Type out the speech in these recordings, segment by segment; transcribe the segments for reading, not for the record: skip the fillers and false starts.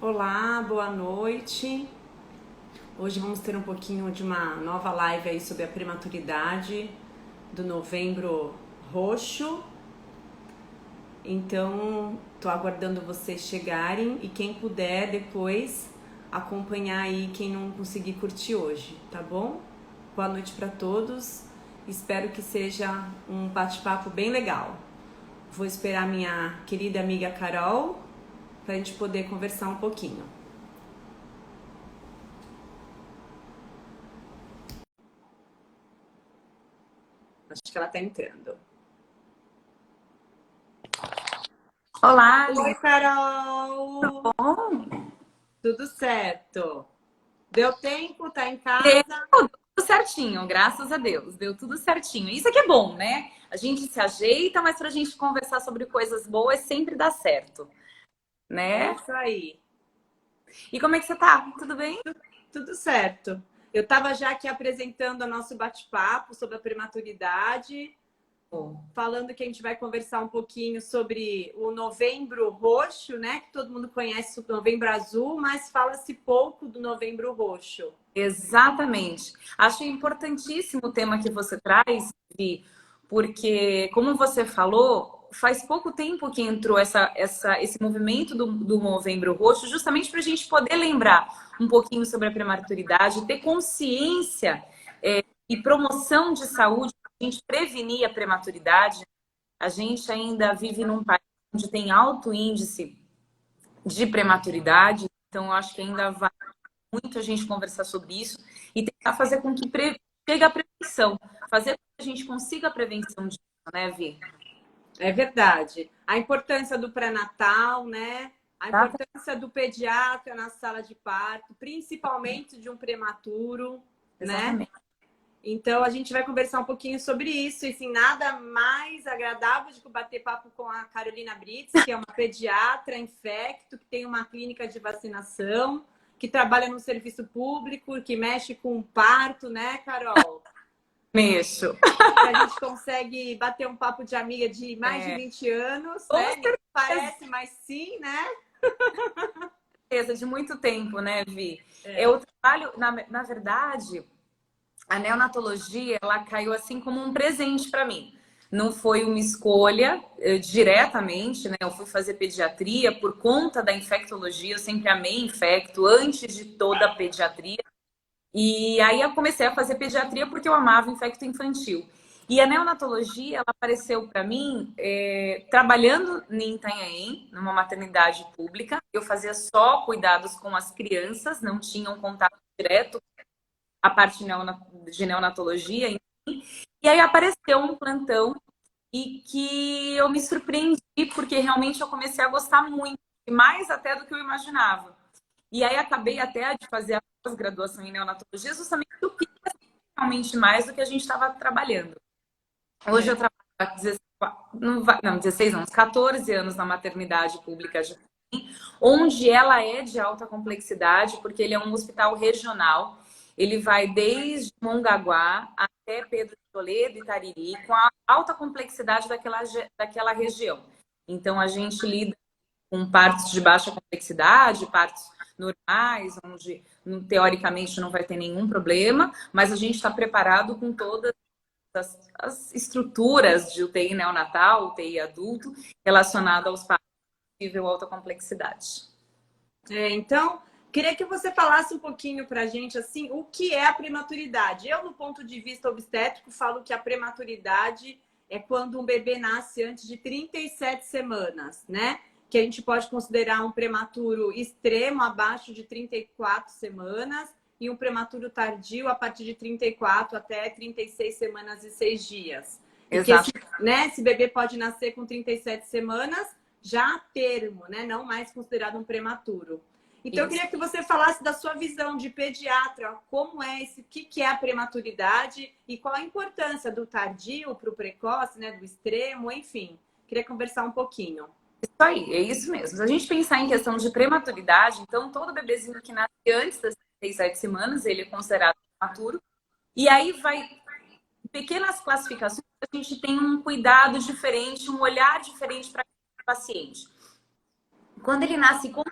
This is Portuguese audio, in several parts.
Olá, boa noite. Hoje vamos ter um pouquinho de uma nova live aí sobre a prematuridade do Novembro Roxo. Então, tô aguardando vocês chegarem e quem puder depois acompanhar aí quem não conseguir curtir hoje, tá bom? Boa noite para todos. Espero que seja um bate-papo bem legal. Vou esperar minha querida amiga Carol para a gente poder conversar um pouquinho. Acho que ela tá entrando. Olá, Oi, Liz. Carol! Bom, Tudo certo? Deu tempo? Tá em deu casa? tudo certinho, graças a Deus. Deu tudo certinho. Isso aqui é bom, né? A gente se ajeita, mas pra gente conversar sobre coisas boas sempre dá certo, É né? isso aí. E como é que você tá? Tudo bem? Tudo certo. Eu estava já aqui apresentando o nosso bate-papo sobre a prematuridade, falando que a gente vai conversar um pouquinho sobre o Novembro Roxo, né? Que todo mundo conhece o Novembro Azul, mas fala-se pouco do Novembro Roxo. Exatamente. Acho importantíssimo o tema que você traz, Vi, porque, como você falou, faz pouco tempo que entrou esse movimento do Novembro Roxo, justamente para a gente poder lembrar um pouquinho sobre a prematuridade, ter consciência, e promoção de saúde, para a gente prevenir a prematuridade. A gente ainda vive num país onde tem alto índice de prematuridade, então eu acho que ainda vai muito a gente conversar sobre isso e tentar fazer com que chegue a prevenção, fazer com que a gente consiga a prevenção disso, né, Vi? É verdade. A importância do pré-natal, né? A Exata- importância do pediatra na sala de parto, principalmente de um prematuro, né? Exatamente. Então a gente vai conversar um pouquinho sobre isso. E assim, nada mais agradável do que bater papo com a Carolina Brits, que é uma pediatra infecto, que tem uma clínica de vacinação, que trabalha no serviço público, que mexe com parto, né, Carol? Mexo. Que a gente consegue bater um papo de amiga de mais de É, 20 anos, com né? Ninguém certeza, parece, mas sim, né? de muito tempo, né, Vi? Eu É. trabalho, na verdade, a neonatologia, ela caiu assim como um presente para mim. Não foi uma escolha diretamente, né? Eu fui fazer pediatria por conta da infectologia, eu sempre amei infecto, antes de toda a pediatria. E aí eu comecei a fazer pediatria porque eu amava infecto infantil. E a neonatologia, ela apareceu para mim trabalhando em Itanhaém, numa maternidade pública. Eu fazia só cuidados com as crianças, não tinha um contato direto a parte de neonatologia. E aí apareceu um plantão e que eu me surpreendi porque realmente eu comecei a gostar muito, mais até do que eu imaginava. E aí acabei até de fazer a pós-graduação em neonatologia justamente do que realmente mais do que a gente estava trabalhando. Hoje eu É. trabalho há 16, não, 16 não, uns 14 anos na maternidade pública de onde ela é de alta complexidade, porque ele é um hospital regional. Ele vai desde Mongaguá até Pedro de Toledo e Tariri, com a alta complexidade daquela região. Então, a gente lida com partos de baixa complexidade, partos normais, onde teoricamente não vai ter nenhum problema, mas a gente está preparado com todas as estruturas de UTI neonatal, UTI adulto, relacionada aos partos de nível alta complexidade. Então, queria que você falasse um pouquinho para a gente assim, o que é a prematuridade. Eu, no ponto de vista obstétrico, falo que a prematuridade é quando um bebê nasce antes de 37 semanas, né? Que a gente pode considerar um prematuro extremo abaixo de 34 semanas e um prematuro tardio a partir de 34 até 36 semanas e 6 dias. E que Exato. esse bebê pode nascer com 37 semanas já a termo, né? Não mais considerado um prematuro. Então, eu Isso. queria que você falasse da sua visão de pediatra, como é esse, o que é a prematuridade e qual a importância do tardio para o precoce, né? Do extremo, enfim. Queria conversar um pouquinho. Isso aí, é isso mesmo. Se a gente pensar em questão de prematuridade, então todo bebezinho que nasce antes das 37 semanas, ele é considerado prematuro. E aí vai pequenas classificações, a gente tem um cuidado diferente, um olhar diferente para o paciente. Quando ele nasce com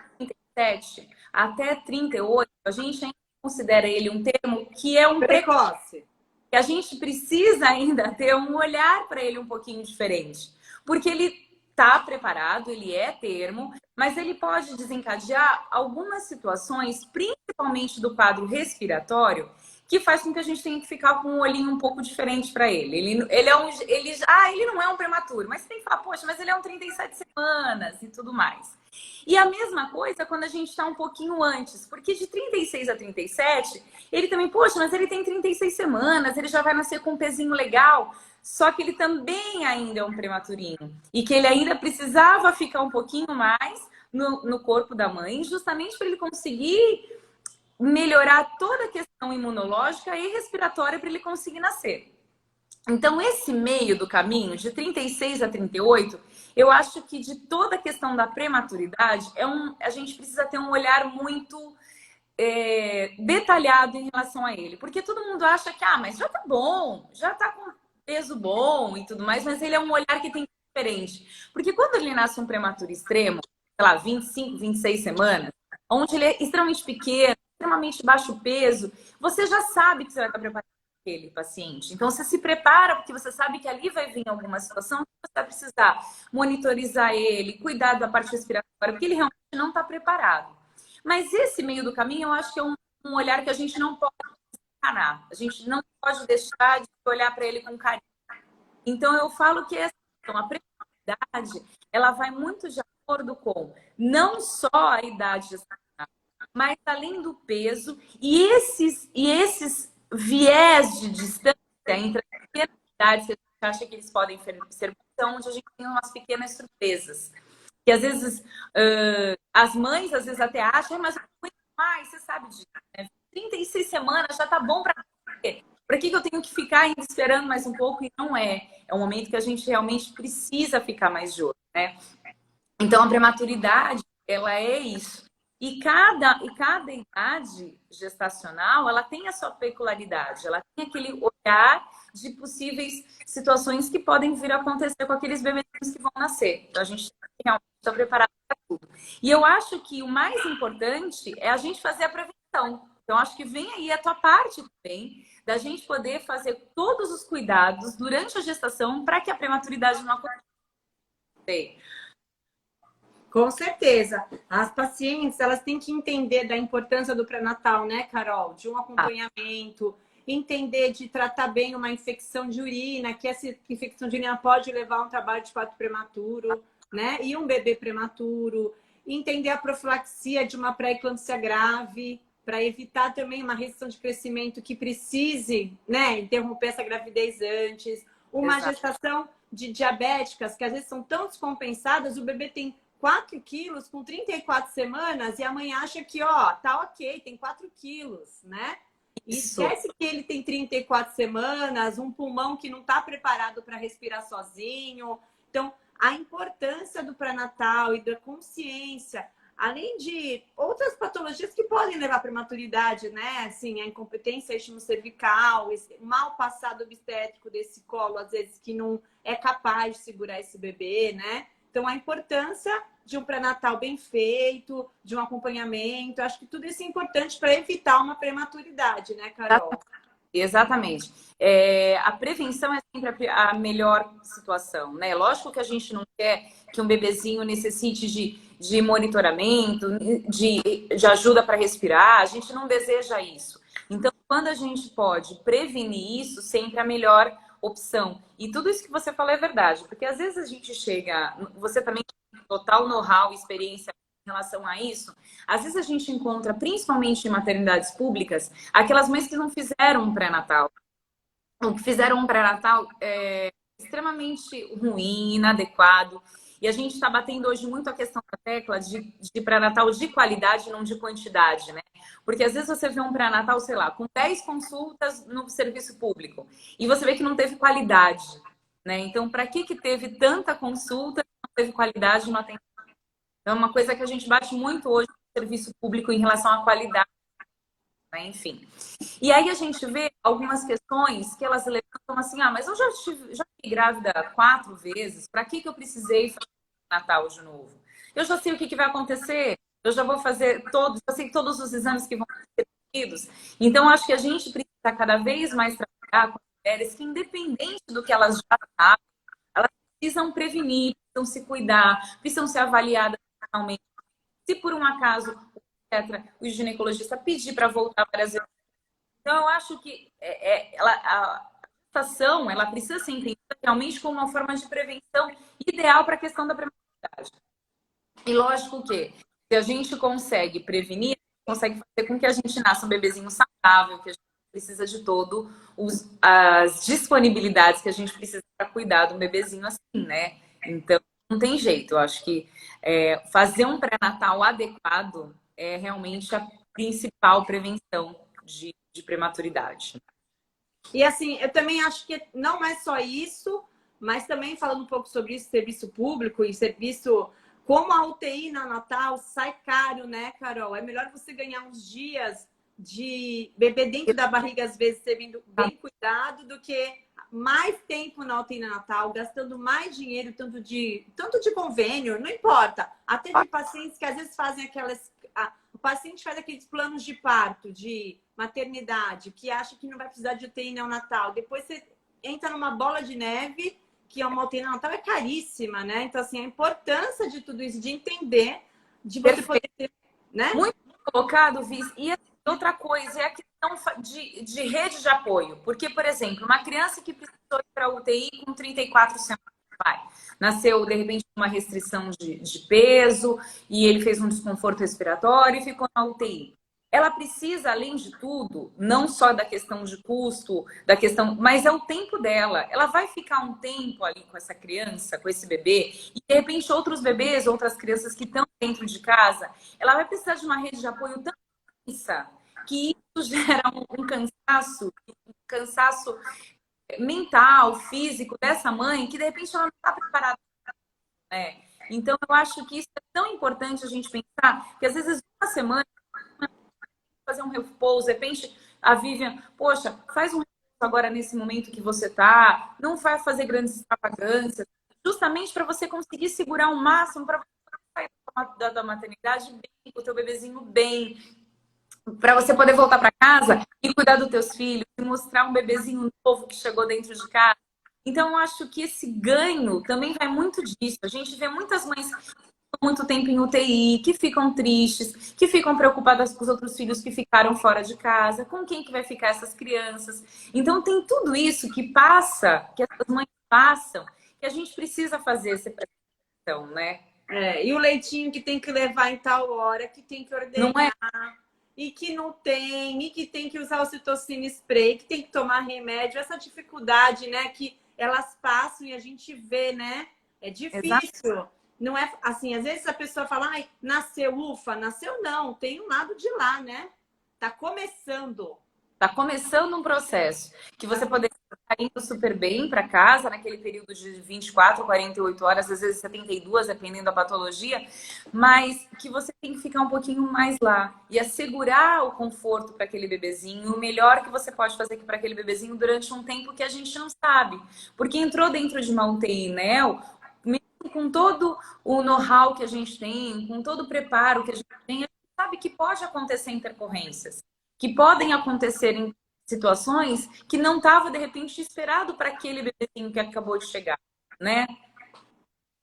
27 até 38, a gente ainda considera ele um termo que é um precoce. Que a gente precisa ainda ter um olhar para ele um pouquinho diferente. Porque ele está preparado, ele é termo, mas ele pode desencadear algumas situações, principalmente do quadro respiratório, que faz com que a gente tenha que ficar com um olhinho um pouco diferente para ele. Ele não é um prematuro, mas você tem que falar, poxa, mas ele é um 37 semanas e tudo mais. E a mesma coisa quando a gente está um pouquinho antes, porque de 36 a 37, ele também, poxa, mas ele tem 36 semanas, ele já vai nascer com um pezinho legal, só que ele também ainda é um prematurinho. E que ele ainda precisava ficar um pouquinho mais no corpo da mãe, justamente para ele conseguir melhorar toda a questão imunológica e respiratória para ele conseguir nascer. Então, esse meio do caminho, de 36 a 38, eu acho que de toda a questão da prematuridade, a gente precisa ter um olhar muito detalhado em relação a ele. Porque todo mundo acha que, mas já tá bom, já tá com peso bom e tudo mais, mas ele é um olhar que tem que ser diferente. Porque quando ele nasce um prematuro extremo, sei lá, 25, 26 semanas, onde ele é extremamente pequeno, extremamente baixo peso, você já sabe que você vai estar preparado para aquele paciente. Então, você se prepara porque você sabe que ali vai vir alguma situação que você vai precisar monitorizar ele, cuidar da parte respiratória, porque ele realmente não está preparado. Mas esse meio do caminho, eu acho que é um olhar que a gente não pode encanar. A gente não pode deixar de olhar para ele com carinho. Então, eu falo que a prematuridade, ela vai muito de acordo com não só a idade gestacional, mas além do peso e esses viés de distância entre as pequenas idades que a gente acha que eles podem ser, onde a gente tem umas pequenas surpresas. Que às vezes as mães às vezes até acham, mas você sabe disso, né? 36 semanas já tá bom para quê? Para que eu tenho que ficar ainda esperando mais um pouco? E não é. É um momento que a gente realmente precisa ficar mais de olho, né? Então, a prematuridade, ela é isso. E cada idade gestacional, ela tem a sua peculiaridade. Ela tem aquele olhar de possíveis situações que podem vir a acontecer com aqueles bebês que vão nascer. Então, a gente realmente está preparado para tudo. E eu acho que o mais importante é a gente fazer a prevenção. Então, acho que vem aí a tua parte também, da gente poder fazer todos os cuidados durante a gestação para que a prematuridade não aconteça. Com certeza. As pacientes, elas têm que entender da importância do pré-natal, né, Carol? De um acompanhamento, entender de tratar bem uma infecção de urina, que essa infecção de urina pode levar a um trabalho de parto prematuro, né? E um bebê prematuro. Entender a profilaxia de uma pré-eclâmpsia grave, para evitar também uma restrição de crescimento que precise, né, interromper essa gravidez antes. Uma gestação de diabéticas, que às vezes são tão descompensadas, o bebê tem 4 quilos com 34 semanas e a mãe acha que, tá ok, tem 4 quilos, né? E esquece que ele tem 34 semanas, um pulmão que não está preparado para respirar sozinho. Então, a importância do pré-natal e da consciência, além de outras patologias que podem levar à prematuridade, né? Assim, a incompetência cervical, esse mal passado obstétrico desse colo, às vezes, que não é capaz de segurar esse bebê, né? Então, a importância de um pré-natal bem feito, de um acompanhamento, acho que tudo isso é importante para evitar uma prematuridade, né, Carol? Exatamente. A prevenção é sempre a melhor situação, né? Lógico que a gente não quer que um bebezinho necessite de monitoramento, de ajuda para respirar, a gente não deseja isso. Então, quando a gente pode prevenir isso, sempre é a melhor opção. E tudo isso que você falou é verdade, porque às vezes a gente chega, você também tem total know-how, experiência em relação a isso, às vezes a gente encontra, principalmente em maternidades públicas, aquelas mães que não fizeram um pré-natal, ou que fizeram um pré-natal extremamente ruim, inadequado, e a gente está batendo hoje muito a questão da tecla de pré-natal de qualidade, não de quantidade, né? Porque às vezes você vê um pré-natal, sei lá, com 10 consultas no serviço público, e você vê que não teve qualidade, né? Então, para que teve tanta consulta e não teve qualidade no atendimento? É uma coisa que a gente bate muito hoje no serviço público em relação à qualidade, né? Enfim. E aí a gente vê algumas questões que elas levantam assim, mas eu já fiquei grávida 4 vezes, para que eu precisei fazer Natal de novo? Eu já sei o que vai acontecer, eu já vou fazer todos, eu sei todos os exames que vão ser pedidos. Então, acho que a gente precisa cada vez mais trabalhar com mulheres que, independente do que elas já sabem, elas precisam prevenir, precisam se cuidar, precisam ser avaliadas realmente. Se por um acaso o ginecologista pedir para voltar várias vezes. Então, eu acho que a gestação, ela precisa ser entendida realmente como uma forma de prevenção ideal para a questão da prematuridade. E lógico que, se a gente consegue prevenir, consegue fazer com que a gente nasça um bebezinho saudável, que a gente precisa de todo as disponibilidades que a gente precisa para cuidar de um bebezinho assim, né? Então, não tem jeito. Eu acho que fazer um pré-natal adequado é realmente a principal prevenção de prematuridade. E assim, eu também acho que não é só isso, mas também falando um pouco sobre isso, serviço público e serviço, como a UTI na Natal sai caro, né, Carol? É melhor você ganhar uns dias de bebê dentro da barriga, às vezes, sendo bem cuidado, do que mais tempo na UTI na Natal, gastando mais dinheiro, tanto de convênio, não importa. Até de pacientes que às vezes fazem aquelas... O paciente faz aqueles planos de parto, de maternidade, que acha que não vai precisar de UTI neonatal. Depois você entra numa bola de neve, que uma UTI neonatal é caríssima, né? Então, assim, a importância de tudo isso, de entender, de você poder ter, né? Muito colocado, Viz. E outra coisa é a questão de rede de apoio. Porque, por exemplo, uma criança que precisou ir para a UTI com 34 semanas, nasceu, de repente, com uma restrição de peso e ele fez um desconforto respiratório e ficou na UTI. Ela precisa, além de tudo, não só da questão de custo, da questão, mas é o tempo dela. Ela vai ficar um tempo ali com essa criança, com esse bebê, e de repente outros bebês, outras crianças que estão dentro de casa, ela vai precisar de uma rede de apoio tão intensa que isso gera um cansaço mental, físico dessa mãe, que de repente ela não está preparada, né? Então, eu acho que isso é tão importante a gente pensar que às vezes uma semana fazer um repouso, de repente a Vivian, poxa, faz um repouso agora nesse momento que você tá, não vai fazer grandes extravagâncias, justamente para você conseguir segurar o máximo para você sair da maternidade bem, com o teu bebezinho bem, para você poder voltar para casa e cuidar dos teus filhos, e mostrar um bebezinho novo que chegou dentro de casa. Então, eu acho que esse ganho também vai muito disso. A gente vê muitas mães muito tempo em UTI, que ficam tristes, que ficam preocupadas com os outros filhos que ficaram fora de casa, com quem que vai ficar essas crianças. Então tem tudo isso que passa, que as mães passam, que a gente precisa fazer essa preparação, né? E o leitinho que tem que levar em tal hora, que tem que ordenar, não é... e que não tem, e que tem que usar o citocina spray, que tem que tomar remédio, essa dificuldade, né, que elas passam e a gente vê, né? É difícil. Exato. Não é assim, às vezes a pessoa fala, ai, nasceu, ufa, nasceu não, tem um lado de lá, né? Tá começando. Tá começando um processo que você poderia estar indo super bem para casa naquele período de 24, 48 horas, às vezes 72, dependendo da patologia, mas que você tem que ficar um pouquinho mais lá e assegurar o conforto para aquele bebezinho, o melhor que você pode fazer para aquele bebezinho durante um tempo que a gente não sabe. Porque entrou dentro de uma UTI, né? Com todo o know-how que a gente tem, com todo o preparo que a gente tem, a gente sabe que pode acontecer intercorrências, que podem acontecer em situações que não estava, de repente, esperado para aquele bebezinho que acabou de chegar, né?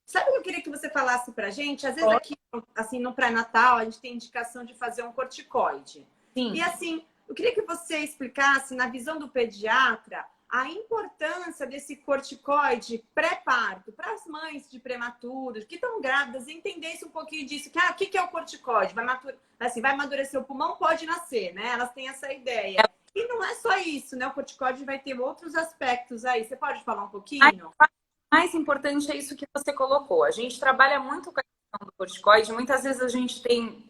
Sabe o que eu queria que você falasse pra gente? Às vezes aqui, assim, no pré-natal, a gente tem indicação de fazer um corticoide. Sim. E assim, eu queria que você explicasse, na visão do pediatra, a importância desse corticoide pré-parto para as mães de prematuros que estão grávidas, entendesse um pouquinho disso. Que, o que é o corticoide? Vai amadurecer o pulmão, pode nascer, né? Elas têm essa ideia. E não é só isso, né? O corticoide vai ter outros aspectos aí. Você pode falar um pouquinho? O mais importante é isso que você colocou. A gente trabalha muito com a questão do corticoide. Muitas vezes a gente tem...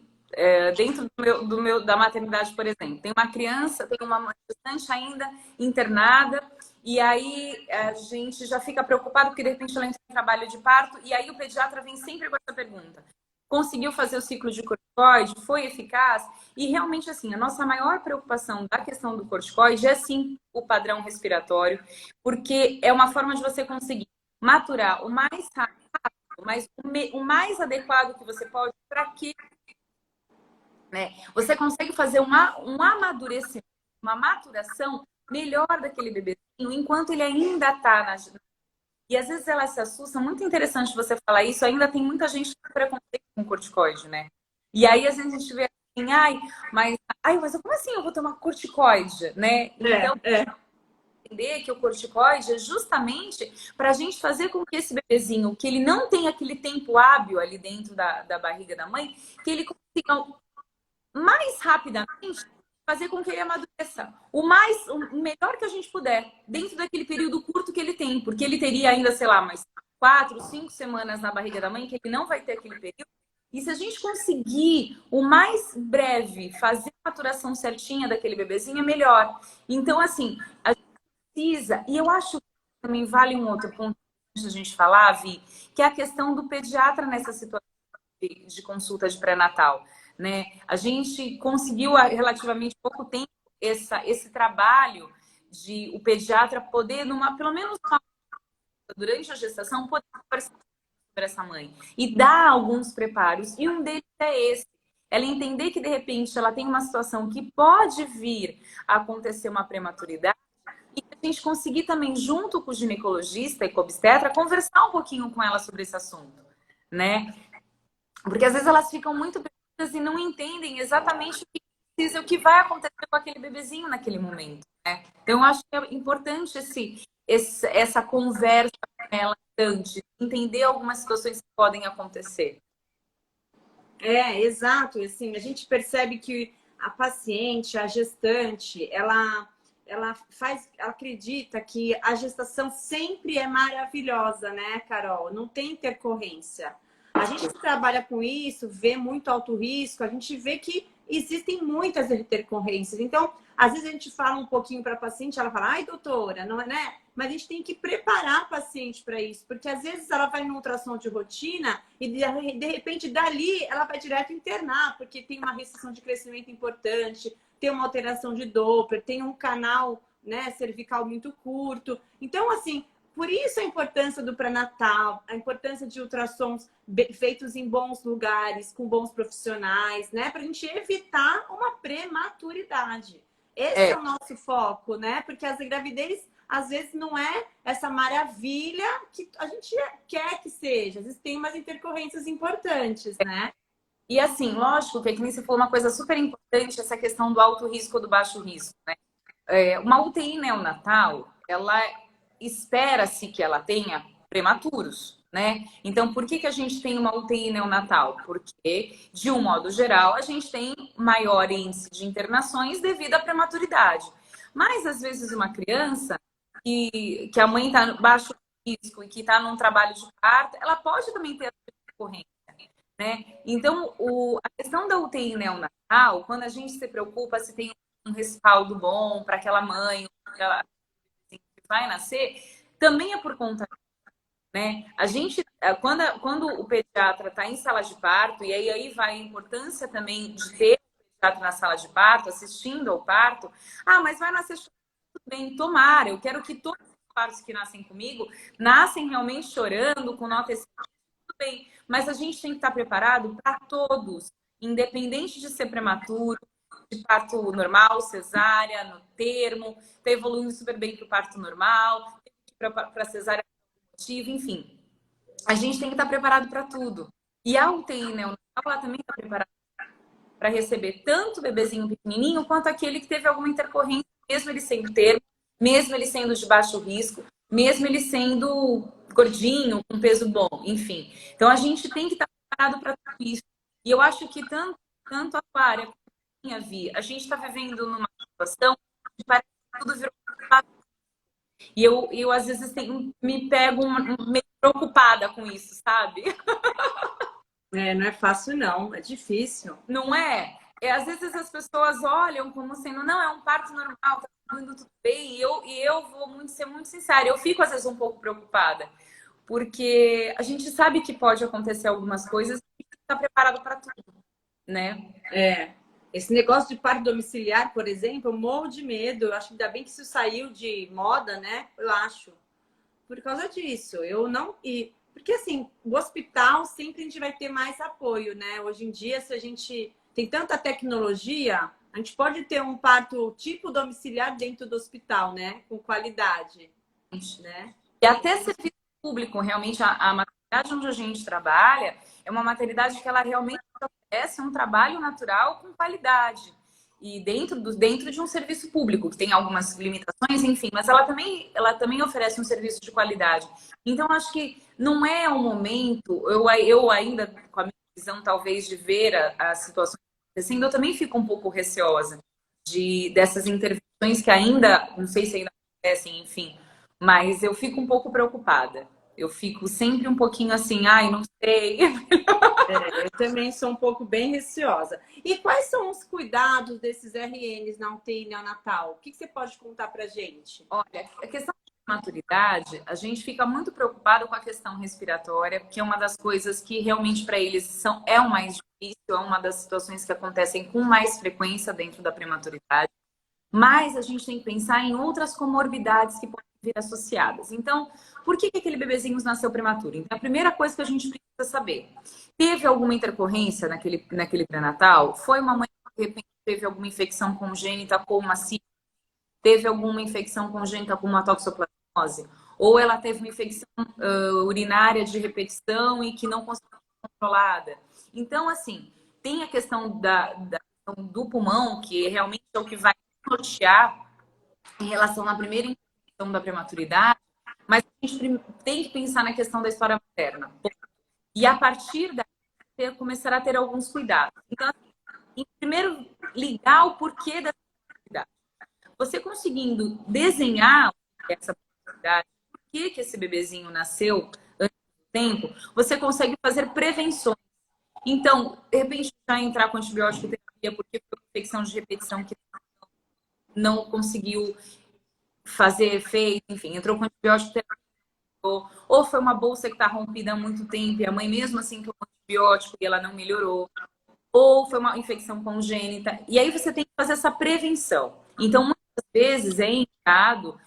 dentro da maternidade, por exemplo, tem uma criança, tem uma gestante ainda internada, e aí a gente já fica preocupado porque de repente ela entra em trabalho de parto, e aí o pediatra vem sempre com essa pergunta: conseguiu fazer o ciclo de corticoide? Foi eficaz? E realmente, assim, a nossa maior preocupação da questão do corticoide é sim o padrão respiratório, porque é uma forma de você conseguir maturar o mais rápido, mas o mais adequado que você pode para que né? Você consegue fazer um amadurecimento, uma maturação melhor daquele bebezinho enquanto ele ainda está na... E às vezes ela se assusta, muito interessante você falar isso, ainda tem muita gente com preconceito com corticoide, né? E aí às vezes a gente vê assim, mas como assim eu vou tomar corticoide, né? Então, entender que o corticoide é justamente para a gente fazer com que esse bebezinho, que ele não tem aquele tempo hábil ali dentro da barriga da mãe, que ele consiga mais rapidamente fazer com que ele amadureça o melhor que a gente puder, dentro daquele período curto que ele tem, porque ele teria ainda, sei lá, mais 4, 5 semanas na barriga da mãe, que ele não vai ter aquele período. E se a gente conseguir o mais breve fazer a maturação certinha daquele bebezinho, é melhor. Então, assim, a gente precisa, e eu acho que também vale um outro ponto antes da gente falar, Vi, que é a questão do pediatra nessa situação de consulta de pré-natal, né? A gente conseguiu há relativamente pouco tempo esse trabalho de o pediatra poder, pelo menos durante a gestação, poder conversar sobre essa mãe e dar alguns preparos. E um deles é esse. Ela entender que, de repente, ela tem uma situação que pode vir a acontecer uma prematuridade e a gente conseguir também, junto com o ginecologista e com o obstetra, conversar um pouquinho com ela sobre esse assunto, né? Porque às vezes elas ficam muito perdidas e não entendem exatamente o que precisa, o que vai acontecer com aquele bebezinho naquele momento, né? Então, eu acho que é importante essa conversa com ela antes, entender algumas situações que podem acontecer. Exato. Assim, a gente percebe que a paciente, a gestante, ela acredita que a gestação sempre é maravilhosa, né, Carol? Não tem intercorrência. A gente que trabalha com isso, vê muito alto risco, a gente vê que existem muitas intercorrências. Então, às vezes a gente fala um pouquinho para a paciente, ela fala, ai, doutora, não é, né? Mas a gente tem que preparar a paciente para isso, porque às vezes ela vai no ultrassom de rotina e de repente dali ela vai direto internar, porque tem uma restrição de crescimento importante, tem uma alteração de Doppler, tem um canal, né, cervical muito curto. Então, assim, por isso a importância do pré-natal, a importância de ultrassons feitos em bons lugares, com bons profissionais, né, para a gente evitar uma prematuridade. Esse é o nosso foco, né? Porque as gravidez às vezes não é essa maravilha que a gente quer que seja. Às vezes tem umas intercorrências importantes, né? E assim, lógico que nem você falou uma coisa super importante, essa questão do alto risco ou do baixo risco, né? Uma UTI neonatal, ela espera-se que ela tenha prematuros, né? Então, por que a gente tem uma UTI neonatal? Porque, de um modo geral, a gente tem maior índice de internações devido à prematuridade. Mas, às vezes, uma criança que a mãe está baixo risco e que está num trabalho de parto, ela pode também ter a corrente, né? Então, a questão da UTI neonatal, quando a gente se preocupa se tem um respaldo bom para aquela mãe, que vai nascer, também é por conta, né? A gente, quando o pediatra está em sala de parto, e aí vai a importância também de ter o pediatra na sala de parto, assistindo ao parto. Ah, mas vai nascer tudo bem, tomara. Eu quero que todos os partos que nascem comigo nascem realmente chorando, com nota tudo bem, mas a gente tem que estar preparado para todos, independente de ser prematuro, de parto normal, cesárea, no termo, tá evoluindo super bem para o parto normal, para cesárea motivo, enfim. A gente tem que estar preparado para tudo. E a UTI neonatal, ela também está preparada para receber tanto o bebezinho pequenininho quanto aquele que teve alguma intercorrência, mesmo ele sendo termo, mesmo ele sendo de baixo risco, mesmo ele sendo gordinho, com peso bom, enfim. Então, a gente tem que estar preparado para tudo isso. E eu acho que tanto a Clara quanto a minha Vi, a gente está vivendo numa situação que parece que tudo virou. E eu às vezes, me pego meio preocupada com isso, sabe? Não é fácil, não. É difícil. Não é? Às vezes as pessoas olham como sendo, não, é um parto normal, tá indo tudo bem. E eu vou ser muito sincera, eu fico às vezes um pouco preocupada. Porque a gente sabe que pode acontecer algumas coisas e está preparado para tudo, né? Esse negócio de parto domiciliar, por exemplo, eu morro de medo. Eu acho que ainda bem que isso saiu de moda, né? Eu acho. Por causa disso. Eu não. Porque assim, o hospital sempre a gente vai ter mais apoio, né? Hoje em dia, se a gente tem tanta tecnologia, a gente pode ter um parto tipo domiciliar dentro do hospital, né? Com qualidade, né? E até serviço público, realmente, a maternidade onde a gente trabalha é uma maternidade que ela realmente oferece um trabalho natural com qualidade. E dentro de um serviço público, que tem algumas limitações, enfim, mas ela também oferece um serviço de qualidade. Então, acho que não é o momento, eu ainda, com a minha visão, talvez, de ver a situação acontecendo, eu também fico um pouco receosa dessas intervenções que ainda, não sei se ainda acontecem, enfim, mas eu fico um pouco preocupada. Eu fico sempre um pouquinho assim, ai, não sei. Eu também sou um pouco bem receosa. E quais são os cuidados desses RNs na UTI neonatal? O que você pode contar pra gente? Olha, a questão da maturidade, a gente fica muito preocupado com a questão respiratória, que é uma das coisas que realmente para eles é o mais difícil, é uma das situações que acontecem com mais frequência dentro da prematuridade. Mas a gente tem que pensar em outras comorbidades que podem vir associadas. Então, por que aquele bebezinho nasceu prematuro? Então, a primeira coisa que a gente precisa saber: teve alguma intercorrência naquele pré-natal? Foi uma mãe que, de repente, teve alguma infecção congênita como uma sífilis? Teve alguma infecção congênita como uma toxoplasmose? Ou ela teve uma infecção urinária de repetição e que não conseguiu ser controlada? Então, assim, tem a questão do pulmão, que realmente é o que vai nortear em relação à primeira infecção da prematuridade, mas a gente tem que pensar na questão da história materna. E a partir daí, começar a ter alguns cuidados. Então, primeiro, ligar o porquê dessa prematuridade. Você conseguindo desenhar essa prematuridade, por que esse bebezinho nasceu antes do tempo, você consegue fazer prevenções. Então, de repente, já entrar com antibiótico terapia porque foi uma infecção de repetição que não conseguiu fazer efeito, enfim, entrou com antibiótico terapia, ou foi uma bolsa que está rompida há muito tempo e a mãe mesmo assim tomou antibiótico e ela não melhorou, ou foi uma infecção congênita. E aí você tem que fazer essa prevenção. Então, muitas vezes é indicado,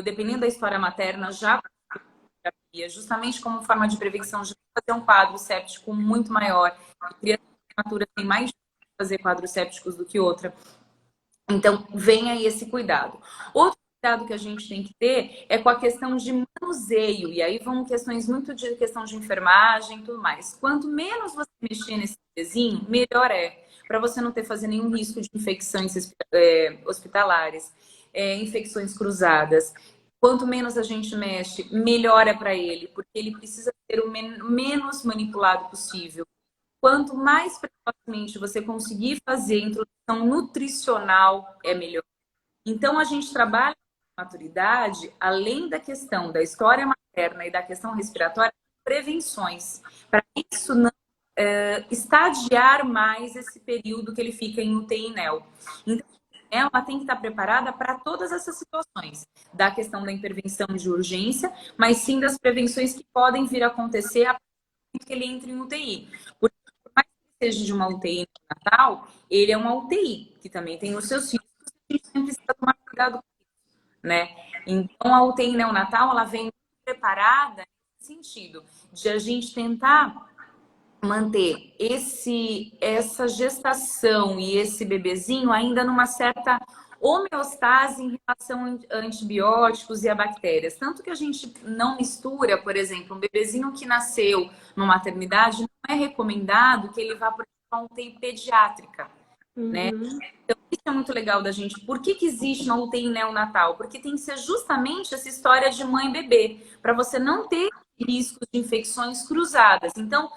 dependendo da história materna, já terapia, justamente como forma de prevenção, de fazer um quadro séptico muito maior. Crianças prematuras têm mais de fazer quadros sépticos do que outra. Então, vem aí esse cuidado. Outro cuidado que a gente tem que ter é com a questão de manuseio. E aí vão questões muito de questão de enfermagem e tudo mais. Quanto menos você mexer nesse bebezinho, melhor é. Para você não ter fazer nenhum risco de infecções hospitalares, infecções cruzadas. Quanto menos a gente mexe, melhor é para ele, porque ele precisa ser o menos manipulado possível. Quanto mais precocemente você conseguir fazer a introdução nutricional, é melhor. Então, a gente trabalha com maturidade, além da questão da história materna e da questão respiratória, prevenções, para isso não estadiar mais esse período que ele fica em UTI e NEO. Então, ela tem que estar preparada para todas essas situações, da questão da intervenção de urgência, mas sim das prevenções que podem vir a acontecer a partir que ele entre em UTI. Porque, por mais que seja de uma UTI neonatal, ele é uma UTI, que também tem os seus riscos, e a gente sempre precisa tomar cuidado com isso, né? Então, a UTI neonatal, ela vem preparada nesse sentido, de a gente tentar manter essa gestação e esse bebezinho ainda numa certa homeostase em relação a antibióticos e a bactérias. Tanto que a gente não mistura, por exemplo, um bebezinho que nasceu numa maternidade, não é recomendado que ele vá para uma UTI pediátrica, né? Então, isso é muito legal da gente. Por que existe uma UTI neonatal? Porque tem que ser justamente essa história de mãe e bebê, para você não ter riscos de infecções cruzadas. Então,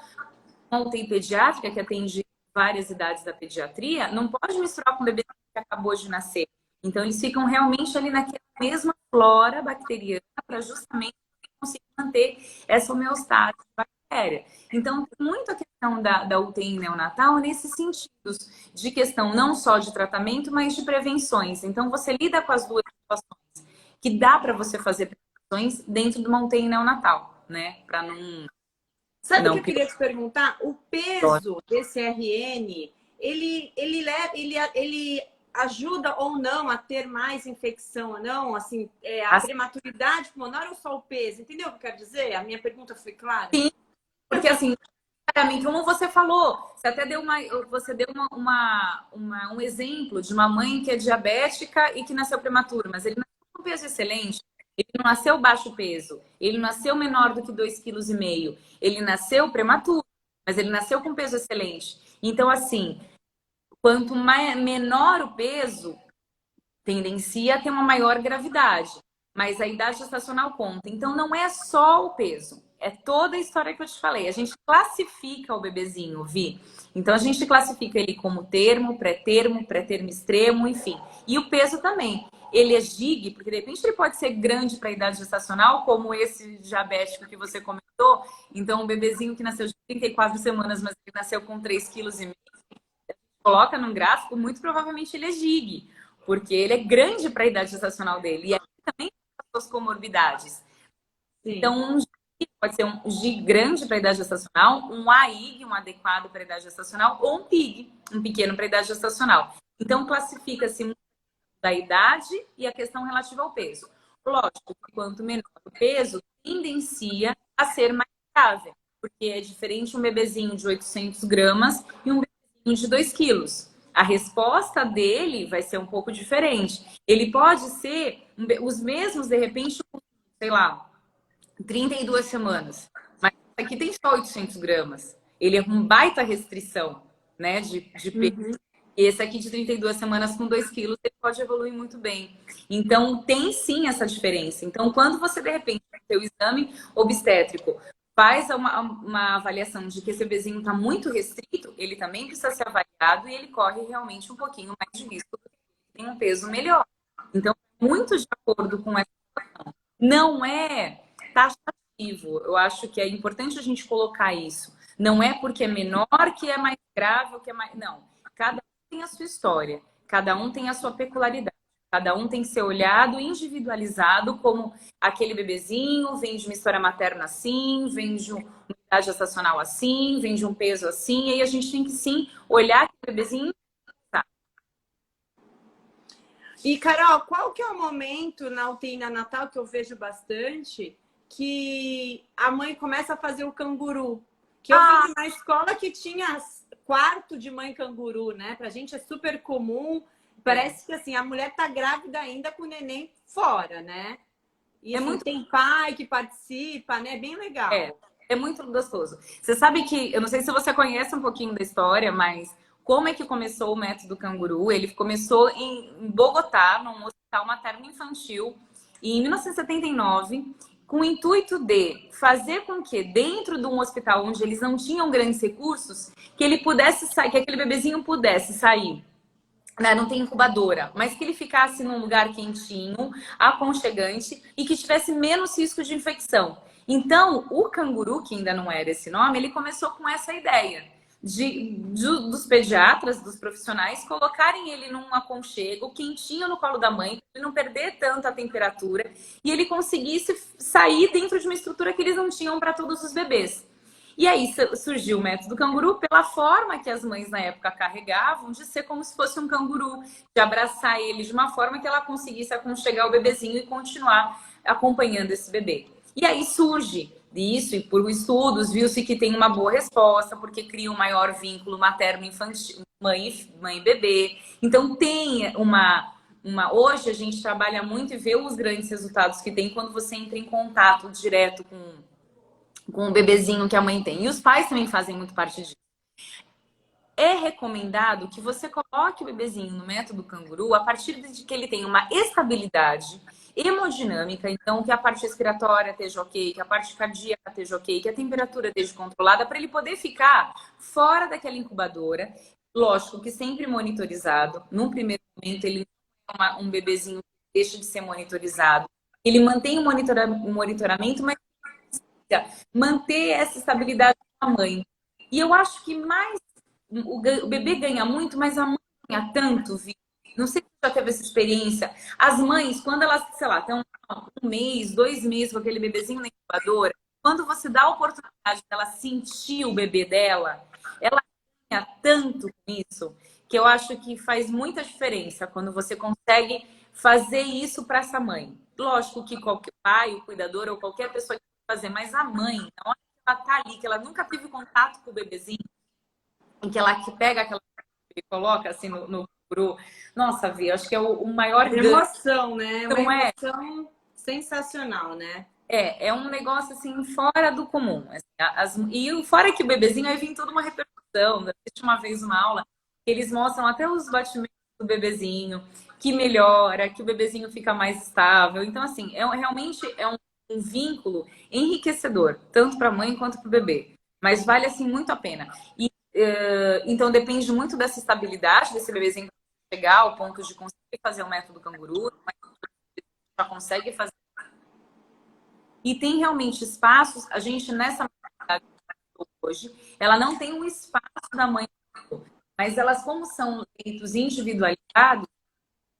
uma UTI pediátrica, que atende várias idades da pediatria, não pode misturar com o bebê que acabou de nascer. Então, eles ficam realmente ali naquela mesma flora bacteriana para justamente conseguir manter essa homeostase bactéria. Então, tem muito a questão da UTI neonatal nesses sentidos, de questão não só de tratamento, mas de prevenções. Então, você lida com as duas situações, que dá para você fazer prevenções dentro de uma UTI neonatal, né? Para não... Sabe o que eu queria te perguntar? O peso desse RN, ele ajuda ou não a ter mais infecção ou não? Assim, a prematuridade pulmonar ou só o peso? Entendeu o que eu quero dizer? A minha pergunta foi clara? Sim, porque assim, Como você falou, você até deu um exemplo de uma mãe que é diabética e que nasceu prematuro, mas ele nasceu com peso excelente, ele não nasceu baixo peso, ele nasceu menor do que 2,5 kg, ele nasceu prematuro, mas ele nasceu com peso excelente. Então, assim, quanto menor o peso, tendencia a ter uma maior gravidade, mas a idade gestacional conta. Então, não é só o peso, é toda a história que eu te falei. A gente classifica o bebezinho, Vi. Então, a gente classifica ele como termo, pré-termo extremo, enfim. E o peso também. Ele é gig, porque de repente ele pode ser grande para a idade gestacional, como esse diabético que você comentou. Então, um bebezinho que nasceu de 34 semanas, mas ele nasceu com 3,5 kg, coloca num gráfico, muito provavelmente ele é gig, porque ele é grande para a idade gestacional dele. E aí também tem as suas comorbidades. Sim. Então, um GI pode ser um GI grande para a idade gestacional, um AIG, um adequado para a idade gestacional, ou um PIG, um pequeno para a idade gestacional. Então, classifica-se da idade e a questão relativa ao peso. Lógico que quanto menor o peso, tendencia a ser mais grave, porque é diferente um bebezinho de 800 gramas e um bebezinho de 2 quilos. A resposta dele vai ser um pouco diferente. Ele pode ser os mesmos, de repente, sei lá, 32 semanas. Mas aqui tem só 800 gramas. Ele é uma baita restrição, né, de peso. E esse aqui de 32 semanas com 2 quilos, ele pode evoluir muito bem. Então, tem sim essa diferença. Então, quando você, de repente, no seu exame obstétrico, faz uma avaliação de que esse bebezinho está muito restrito, ele também precisa ser avaliado e ele corre realmente um pouquinho mais de risco, porque tem um peso melhor. Então, muito de acordo com essa situação. Não é taxativo. Eu acho que é importante a gente colocar isso. Não é porque é menor que é mais grave ou que é mais... Não. Cada um tem a sua história. Cada um tem a sua peculiaridade. Cada um tem que ser olhado individualizado como aquele bebezinho vem de uma história materna assim, vem de uma idade gestacional assim, vem de um peso assim. E aí a gente tem que sim olhar aquele bebezinho. E, Carol, qual que é o momento na UTI neonatal que eu vejo bastante que a mãe começa a fazer o canguru? Que eu vi na escola que tinha quarto de mãe canguru, né? Pra gente é super comum. Parece que assim, a mulher tá grávida ainda com o neném fora, né? E assim, tem pai que participa, né? Bem legal. É muito gostoso. Você sabe que, eu não sei se você conhece um pouquinho da história, mas como é que começou o método canguru? Ele começou em Bogotá, num hospital materno-infantil, em 1979, com o intuito de fazer com que, dentro de um hospital onde eles não tinham grandes recursos, que ele pudesse sair, que aquele bebezinho pudesse sair. Não tem incubadora, mas que ele ficasse num lugar quentinho, aconchegante e que tivesse menos risco de infecção. Então, o canguru, que ainda não era esse nome, ele começou com essa ideia dos pediatras, dos profissionais, colocarem ele num aconchego quentinho no colo da mãe, para ele não perder tanto a temperatura e ele conseguisse sair dentro de uma estrutura que eles não tinham para todos os bebês. E aí surgiu o método canguru pela forma que as mães na época carregavam de ser como se fosse um canguru, de abraçar ele de uma forma que ela conseguisse aconchegar o bebezinho e continuar acompanhando esse bebê. E aí surge isso, e por estudos viu-se que tem uma boa resposta, porque cria um maior vínculo materno-infantil, mãe e bebê. Então tem hoje a gente trabalha muito e vê os grandes resultados que tem quando você entra em contato direto com o bebezinho que a mãe tem. E os pais também fazem muito parte disso. É recomendado que você coloque o bebezinho no método canguru a partir de que ele tenha uma estabilidade hemodinâmica, então que a parte respiratória esteja ok, que a parte cardíaca esteja ok, que a temperatura esteja controlada, para ele poder ficar fora daquela incubadora. Lógico que sempre monitorizado. Num primeiro momento, ele não é um bebezinho que deixa de ser monitorizado. Ele mantém o monitoramento, mas manter essa estabilidade com a mãe. E eu acho que mais o bebê ganha muito, mas a mãe ganha tanto, Vi. Não sei se você já teve essa experiência. As mães, quando elas, sei lá, estão 1 mês, 2 meses com aquele bebezinho na incubadora, quando você dá a oportunidade dela sentir o bebê dela, ela ganha tanto com isso, que eu acho que faz muita diferença quando você consegue fazer isso para essa mãe. Lógico que qualquer pai, o cuidador ou qualquer pessoa que fazer, mas a mãe, na hora que ela tá ali, que ela nunca teve contato com o bebezinho, em que ela que pega aquela e coloca assim no canguru. Nossa, Vi, acho que é o maior ganho, Emoção, né? Uma não é? emoção sensacional, né? É um negócio assim fora do comum. Assim, e o fora que o bebezinho aí vem toda uma repercussão. Assisti uma vez uma aula que eles mostram até os batimentos do bebezinho, que melhora, que o bebezinho fica mais estável. Então, assim, realmente é um vínculo enriquecedor, tanto para a mãe quanto para o bebê. Mas vale assim muito a pena. E então depende muito dessa estabilidade desse bebezinho pra chegar ao ponto de conseguir fazer o método canguru, mas já consegue fazer. E tem realmente espaços, a gente nessa maternidade hoje, ela não tem o espaço da mãe, mas elas, como são leitos individualizados,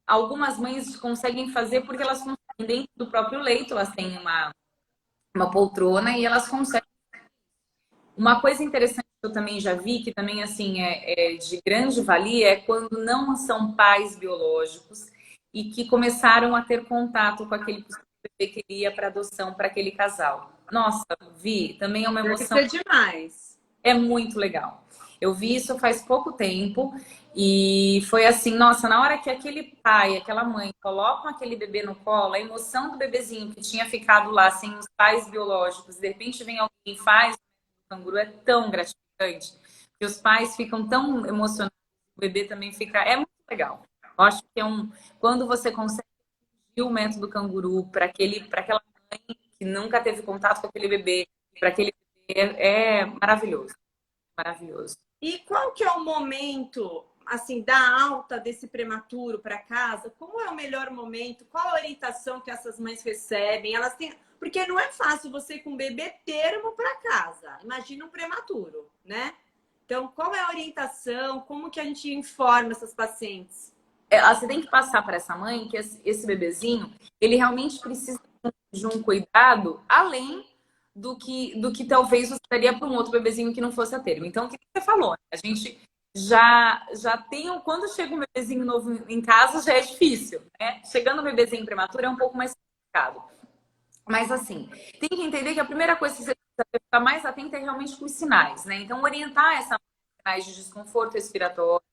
algumas mães conseguem fazer porque elas conseguem, dentro do próprio leito, elas têm uma poltrona e elas conseguem. Uma coisa interessante que eu também já vi, que também assim é de grande valia, é quando não são pais biológicos e que começaram a ter contato com aquele bebê que iria para adoção para aquele casal. Nossa, Vi, também é uma Deve emoção, ser demais. é muito legal. Eu vi isso faz pouco tempo e foi assim, nossa, na hora que aquele pai, aquela mãe colocam aquele bebê no colo, a emoção do bebezinho que tinha ficado lá sem os pais biológicos, de repente vem alguém e faz o canguru, é tão gratificante, que os pais ficam tão emocionados, o bebê também fica, é muito legal. Eu acho que quando você consegue o método canguru para aquela mãe que nunca teve contato com aquele bebê, para aquele bebê, é maravilhoso, maravilhoso. E qual que é o momento, assim, da alta desse prematuro para casa? Como é o melhor momento? Qual a orientação que essas mães recebem? Elas têm... Porque não é fácil você com um bebê termo para casa. Imagina um prematuro, né? Então, qual é a orientação? Como que a gente informa essas pacientes? Você tem que passar para essa mãe que esse bebezinho, ele realmente precisa de um cuidado além do que talvez você daria para um outro bebezinho que não fosse a termo. Então, o que você falou? A gente já tem, quando chega um bebezinho novo em casa, já é difícil, né? Chegando um bebezinho prematuro é um pouco mais complicado. Mas assim, tem que entender que a primeira coisa que você precisa ficar mais atenta é realmente com os sinais, né? Então, orientar essa sinais de desconforto respiratório,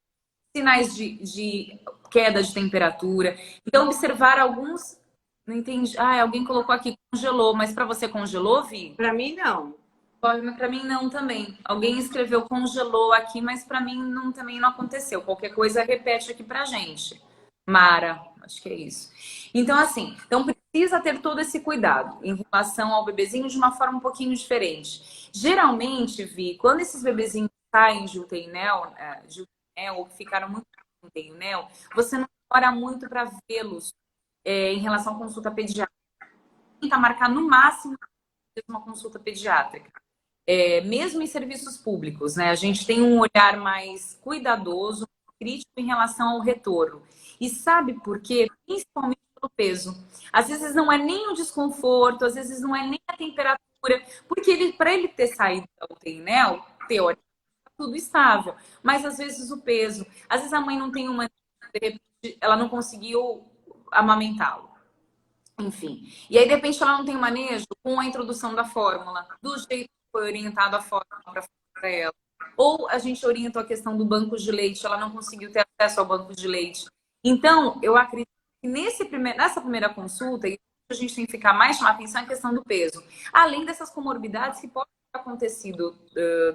sinais de queda de temperatura. Então, observar alguns. Não entendi. Ah, alguém colocou aqui, congelou, mas para você congelou, Vi? Para mim, não. Para mim não também. Alguém escreveu congelou aqui, mas para mim não, também não aconteceu. Qualquer coisa repete aqui pra gente. Mara, acho que é isso. Então, assim, então precisa ter todo esse cuidado em relação ao bebezinho de uma forma um pouquinho diferente. Geralmente, Vi, quando esses bebezinhos saem de UTI ou ficaram muito tempo em UTI, você não demora muito para vê-los em relação à consulta pediátrica. Tenta marcar no máximo uma consulta pediátrica. Mesmo em serviços públicos, né? A gente tem um olhar mais cuidadoso, crítico em relação ao retorno. E sabe por quê? Principalmente pelo peso. Às vezes não é nem o desconforto, às vezes não é nem a temperatura, porque para ele ter saído da UTI, né? Teoricamente, tá tudo estável. Mas às vezes o peso, às vezes a mãe não tem uma, de repente, ela não conseguiu amamentá-lo. Enfim. E aí, de repente, ela não tem manejo com a introdução da fórmula, do jeito que foi orientado a fórmula para ela. Ou a gente orientou a questão do banco de leite, ela não conseguiu ter acesso ao banco de leite. Então, eu acredito que nessa primeira consulta, a gente tem que ficar mais chamar atenção é a questão do peso. Além dessas comorbidades que podem ter acontecido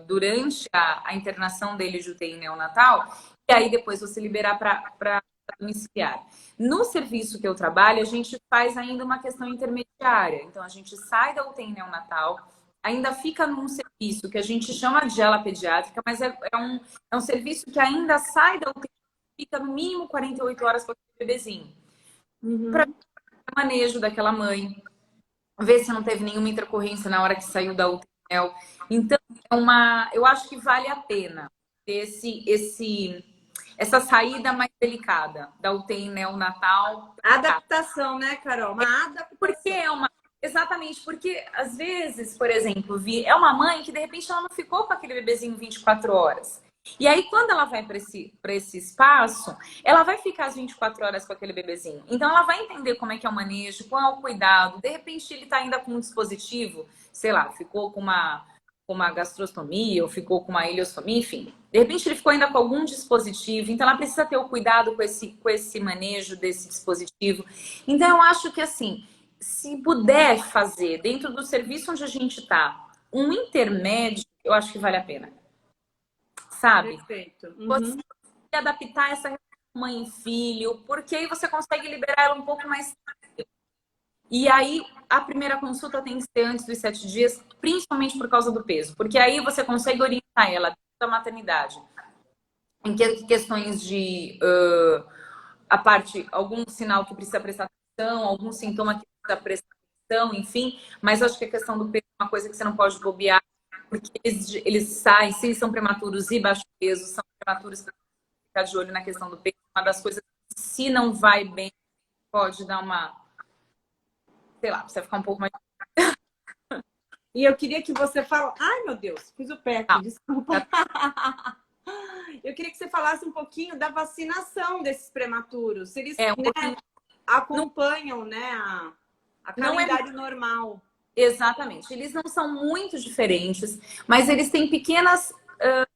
durante a internação dele de UTI neonatal, e aí depois você liberar para domiciliar. No serviço que eu trabalho, a gente faz ainda uma questão intermediária. Então, a gente sai da UTI neonatal, ainda fica num serviço que a gente chama de ala pediátrica, mas é um serviço que ainda sai da UTI, fica no mínimo 48 horas com aquele bebezinho. Para manejo daquela mãe, ver se não teve nenhuma intercorrência na hora que saiu da UTI. Então, eu acho que vale a pena ter essa saída mais delicada da UTI neonatal. Adaptação, né, Carol? Uma adaptação. Porque exatamente, porque às vezes, por exemplo, é uma mãe que de repente ela não ficou com aquele bebezinho 24 horas. E aí, quando ela vai para esse espaço, ela vai ficar as 24 horas com aquele bebezinho. Então, ela vai entender como é que é o manejo, qual é o cuidado. De repente, ele está ainda com um dispositivo, sei lá, ficou com com uma gastrostomia ou ficou com uma ileostomia, enfim. De repente ele ficou ainda com algum dispositivo, então ela precisa ter o cuidado com esse manejo desse dispositivo. Então eu acho que assim, se puder fazer dentro do serviço onde a gente está, um intermédio, eu acho que vale a pena. Sabe? Perfeito. Você adaptar essa relação mãe e filho, porque aí você consegue liberar ela um pouco mais. E aí, a primeira consulta tem que ser antes dos 7 dias, principalmente por causa do peso. Porque aí você consegue orientar ela dentro da maternidade em questões de a parte, algum sinal que precisa prestar atenção, algum sintoma que precisa prestar atenção, enfim. Mas eu acho que a questão do peso é uma coisa que você não pode bobear, porque eles saem, se eles são prematuros e baixo peso, são prematuros para ficar de olho na questão do peso. Uma das coisas que, se não vai bem, pode dar uma, sei lá, precisa ficar um pouco mais. E eu queria que você falasse. Ai, meu Deus, fiz o pé aqui, desculpa. Eu queria que você falasse um pouquinho da vacinação desses prematuros. Se eles acompanham, né, a calendário normal. Exatamente. Eles não são muito diferentes, mas eles têm pequenas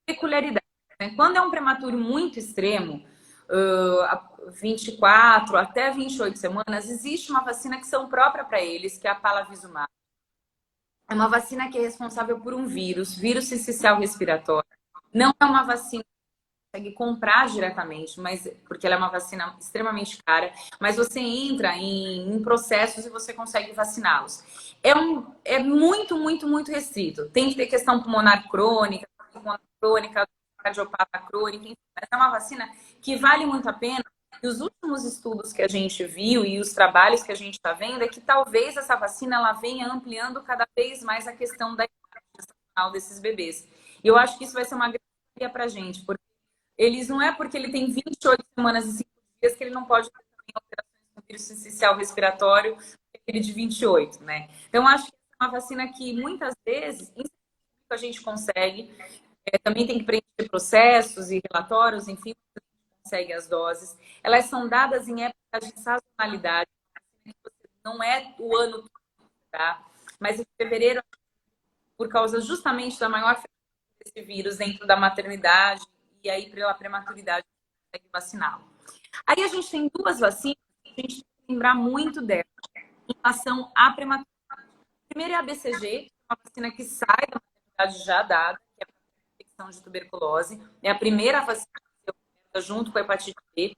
peculiaridades, né? Quando é um prematuro muito extremo, 24 até 28 semanas, existe uma vacina que são própria para eles, que é a Palavizumab. É uma vacina que é responsável por um vírus sincicial respiratório. Não é uma vacina que você consegue comprar diretamente, mas porque ela é uma vacina extremamente cara, mas você entra em processos e você consegue vaciná-los. É muito, muito, muito restrito. Tem que ter questão pulmonar crônica, cardiopata crônica, enfim, mas é uma vacina que vale muito a pena. E os últimos estudos que a gente viu e os trabalhos que a gente está vendo é que talvez essa vacina ela venha ampliando cada vez mais a questão da idade gestacional desses bebês. E eu acho que isso vai ser uma grande para a gente, porque eles não é porque ele tem 28 semanas e 5 dias que ele não pode ter também alterações no vírus sincicial respiratório, aquele de 28, né? Então, acho que é uma vacina que muitas vezes a gente consegue, também tem que preencher processos e relatórios, enfim, consegue as doses. Elas são dadas em épocas de sazonalidade, não é o ano todo, tá? Mas em fevereiro, por causa justamente da maior frequência desse vírus dentro da maternidade e aí pela prematuridade, a gente consegue vaciná-lo. Aí a gente tem duas vacinas que a gente tem que lembrar muito dela em relação à prematuridade. Primeiro é a BCG, que é uma vacina que sai da maternidade já dada, que é para a infecção de tuberculose. É a primeira vacina junto com a hepatite B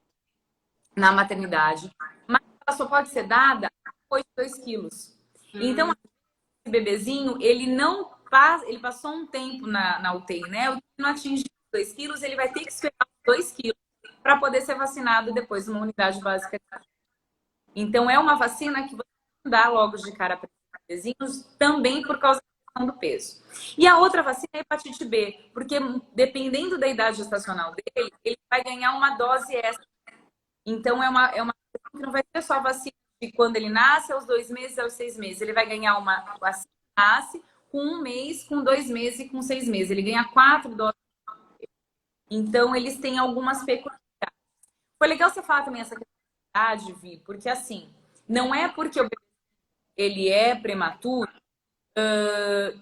na maternidade, mas ela só pode ser dada depois de 2 quilos. Então, esse bebezinho, ele passou um tempo na UTI, né? O não atingiu 2 quilos, ele vai ter que esperar 2 quilos para poder ser vacinado depois numa unidade básica. Então, é uma vacina que você não dá logo de cara para os bebezinhos, também por causa do peso. E a outra vacina é a hepatite B, porque dependendo da idade gestacional dele, ele vai ganhar uma dose extra. Então, é uma que não vai ser só a vacina de quando ele nasce, aos 2 meses, aos 6 meses. Ele vai ganhar uma vacina que nasce com 1 mês, com 2 meses e com 6 meses. Ele ganha 4 doses. Então, eles têm algumas peculiaridades. Foi legal você falar também essa questão da idade, Vi, porque assim, não é porque ele é prematuro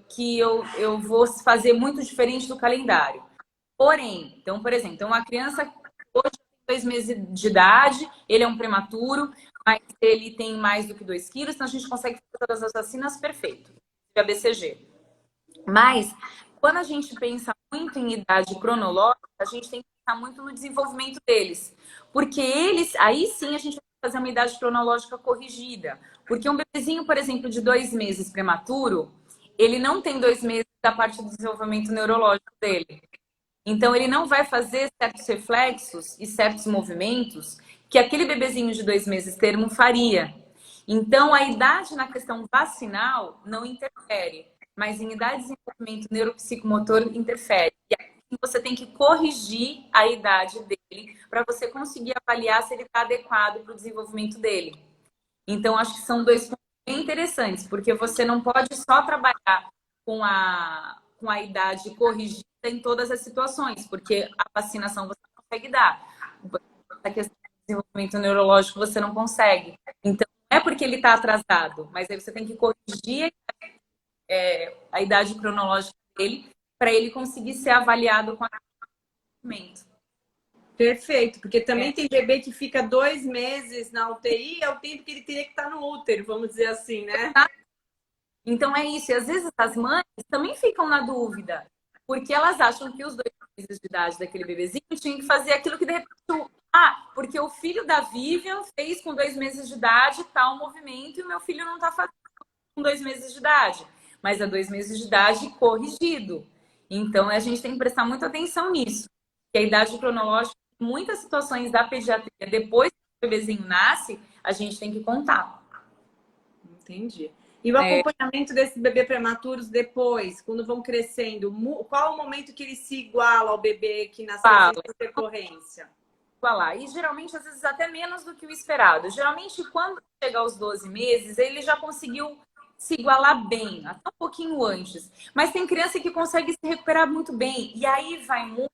que eu vou fazer muito diferente do calendário. Porém, então, por exemplo, então uma criança hoje tem 2 meses de idade, ele é um prematuro, mas ele tem mais do que 2 quilos, então a gente consegue fazer todas as vacinas perfeito, de ABCG. Mas, quando a gente pensa muito em idade cronológica, a gente tem que pensar muito no desenvolvimento deles. Porque eles, aí sim a gente vai fazer uma idade cronológica corrigida. Porque um bebezinho, por exemplo, de 2 meses prematuro, ele não tem 2 meses da parte do desenvolvimento neurológico dele. Então, ele não vai fazer certos reflexos e certos movimentos que aquele bebezinho de 2 meses termo faria. Então, a idade na questão vacinal não interfere, mas em idade de desenvolvimento neuropsicomotor interfere. E aí você tem que corrigir a idade dele para você conseguir avaliar se ele está adequado para o desenvolvimento dele. Então, acho que são 2 pontos bem interessantes, porque você não pode só trabalhar com a idade corrigida em todas as situações, porque a vacinação você não consegue dar. A questão do desenvolvimento neurológico você não consegue. Então, não é porque ele está atrasado, mas aí você tem que corrigir a idade cronológica dele, para ele conseguir ser avaliado com atendimento. Perfeito, porque também tem bebê que fica 2 meses na UTI, é o tempo que ele teria que estar no útero, vamos dizer assim, né? Então é isso. E às vezes as mães também ficam na dúvida, porque elas acham que os 2 meses de idade daquele bebezinho tinham que fazer aquilo que de repente. Porque o filho da Vivian fez com 2 meses de idade tal movimento e o meu filho não está fazendo com 2 meses de idade. Mas é 2 meses de idade corrigido. Então a gente tem que prestar muita atenção nisso. Que a idade cronológica, em muitas situações da pediatria, depois que o bebezinho nasce, a gente tem que contar. Entendi. E o acompanhamento desse bebê prematuros depois, quando vão crescendo, qual o momento que ele se iguala ao bebê que nasceu sem intercorrência? E geralmente, às vezes, até menos do que o esperado. Geralmente, quando chega aos 12 meses, ele já conseguiu se igualar bem, até um pouquinho antes. Mas tem criança que consegue se recuperar muito bem. E aí vai muito.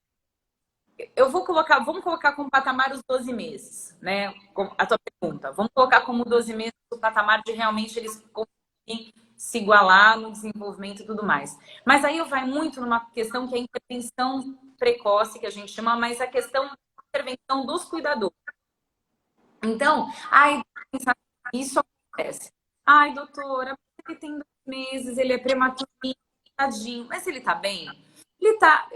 Vamos colocar como patamar os 12 meses, né? A tua pergunta. Vamos colocar como 12 meses o patamar de realmente eles conseguirem se igualar no desenvolvimento e tudo mais. Mas aí vai muito numa questão que é a intervenção precoce, que a gente chama, mas a questão da intervenção dos cuidadores. Então, isso acontece. Doutora, ele tem 2 meses, ele é prematuro, tadinho, mas ele tá bem? Não tá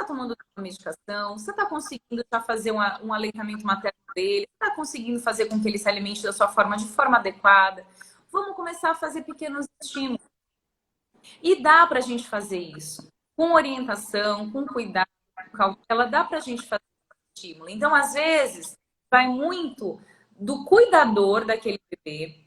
tomando medicação, você tá conseguindo já fazer um aleitamento materno dele, tá conseguindo fazer com que ele se alimente da sua forma de forma adequada. Vamos começar a fazer pequenos estímulos. E dá pra gente fazer isso. Com orientação, com cuidado, com cautela, dá pra gente fazer estímulo. Então, às vezes, vai muito do cuidador daquele bebê,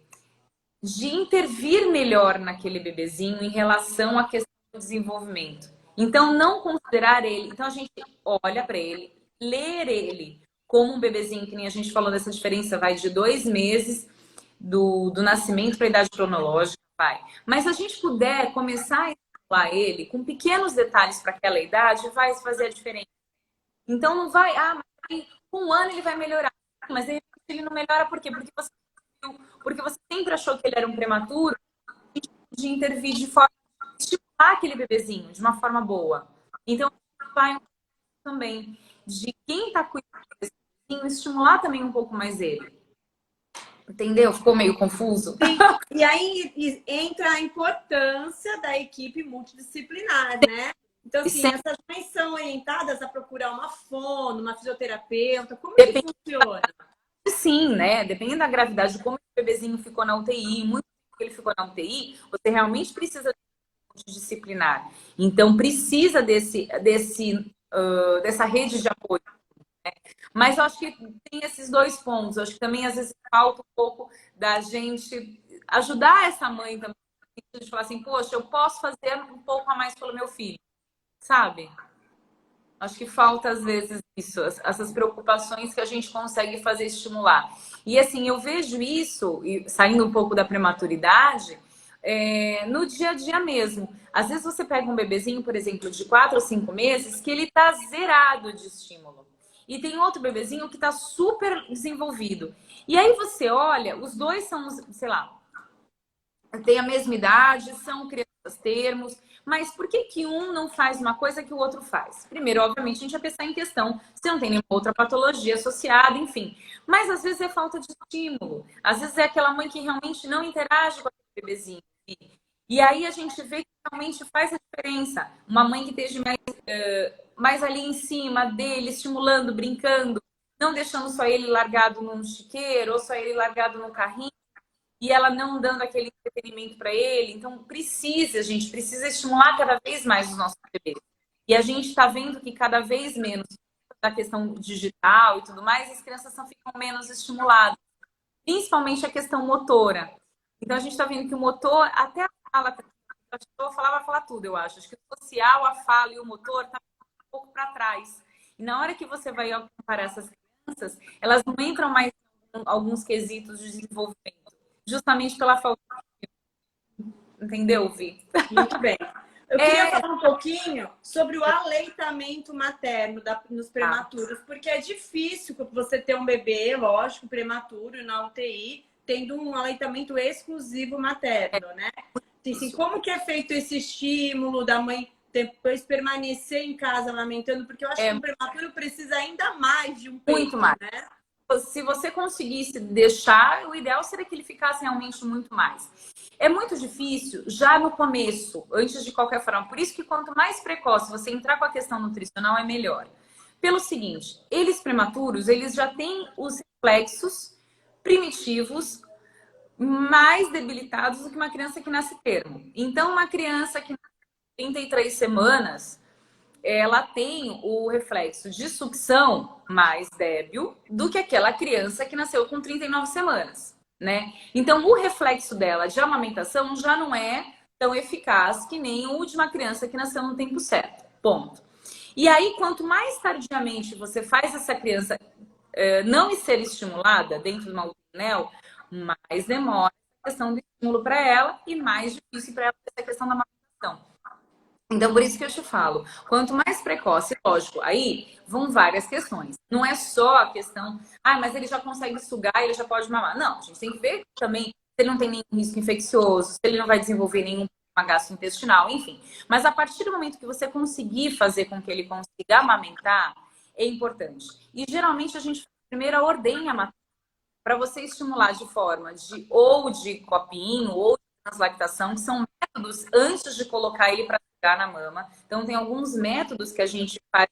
de intervir melhor naquele bebezinho em relação à questão do desenvolvimento. Então, não considerar ele. Então, a gente olha para ele, ler ele como um bebezinho, que nem a gente falou dessa diferença, vai de 2 meses do nascimento para a idade cronológica, vai. Mas se a gente puder começar a estimular ele com pequenos detalhes para aquela idade, vai fazer a diferença. Então, não vai, mas com 1 ano ele vai melhorar. Mas de repente ele não melhora por quê? Porque você sempre achou que ele era um prematuro, de intervir de forma a estimular aquele bebezinho de uma forma boa. Então, vai também de quem está cuidando desse bebezinho, estimular também um pouco mais ele. Entendeu? Ficou meio confuso? Sim. E aí entra a importância da equipe multidisciplinar, né? Então, assim, essas mães são orientadas a procurar uma fono, uma fisioterapeuta. Como é que funciona? Sim, né? Dependendo da gravidade, de como o bebezinho ficou na UTI, muito tempo que ele ficou na UTI, você realmente precisa de multidisciplinar. Então, precisa dessa rede de apoio. Né? Mas eu acho que tem esses 2 pontos. Eu acho que também, às vezes, falta um pouco da gente ajudar essa mãe também. De falar assim, poxa, eu posso fazer um pouco a mais pelo meu filho. Sabe? Acho que falta, às vezes, isso, essas preocupações que a gente consegue fazer estimular. E, assim, eu vejo isso, saindo um pouco da prematuridade, no dia a dia mesmo. Às vezes você pega um bebezinho, por exemplo, de 4 ou 5 meses, que ele tá zerado de estímulo. E tem outro bebezinho que tá super desenvolvido. E aí você olha, os 2 são, sei lá, têm a mesma idade, são crianças termos, mas por que um não faz uma coisa que o outro faz? Primeiro, obviamente, a gente vai pensar em questão se não tem nenhuma outra patologia associada, enfim. Mas às vezes é falta de estímulo. Às vezes é aquela mãe que realmente não interage com aquele bebezinho. E aí a gente vê que realmente faz a diferença. Uma mãe que esteja mais ali em cima dele, estimulando, brincando, não deixando só ele largado num chiqueiro ou só ele largado num carrinho. E ela não dando aquele entretenimento para ele. Então, a gente precisa estimular cada vez mais os nossos bebês. E a gente está vendo que cada vez menos da questão digital e tudo mais, as crianças ficam menos estimuladas. Principalmente a questão motora. Então, a gente está vendo que o motor, até a fala, vai falar tudo, eu acho. Acho que o social, a fala e o motor está um pouco para trás. E na hora que você vai comparar essas crianças, elas não entram mais em alguns quesitos de desenvolvimento. Justamente pela falta de... Entendeu, Vi? Muito bem. Eu queria falar um pouquinho sobre o aleitamento materno nos prematuros, porque é difícil você ter um bebê, lógico, prematuro na UTI, tendo um aleitamento exclusivo materno, né? assim, como que é feito esse estímulo da mãe depois permanecer em casa amamentando? Porque eu acho que um prematuro precisa ainda mais de um peito, muito mais. né? Se você conseguisse deixar, o ideal seria que ele ficasse realmente muito mais. É muito difícil já no começo, antes de qualquer forma. Por isso que quanto mais precoce você entrar com a questão nutricional, é melhor. Pelo seguinte, eles prematuros, eles já têm os reflexos primitivos mais debilitados do que uma criança que nasce termo. Então, uma criança que nasce 33 semanas, ela tem o reflexo de sucção mais débil do que aquela criança que nasceu com 39 semanas, né? Então, o reflexo dela de amamentação já não é tão eficaz que nem o de uma criança que nasceu no tempo certo. Ponto. E aí, quanto mais tardiamente você faz essa criança não ser estimulada dentro de uma UTI, mais demora a questão do estímulo para ela e mais difícil para ela essa questão da amamentação. Então, por isso que eu te falo, quanto mais precoce, lógico, aí vão várias questões. Não é só a questão, mas ele já consegue sugar, ele já pode mamar. Não, a gente tem que ver também se ele não tem nenhum risco infeccioso, se ele não vai desenvolver nenhum problema gastrointestinal, enfim. Mas a partir do momento que você conseguir fazer com que ele consiga amamentar, é importante. E geralmente a gente primeiro ordenha a maternidade para você estimular de forma de copinho ou de translactação, que são métodos antes de colocar ele para pegar na mama. Então, tem alguns métodos que a gente faz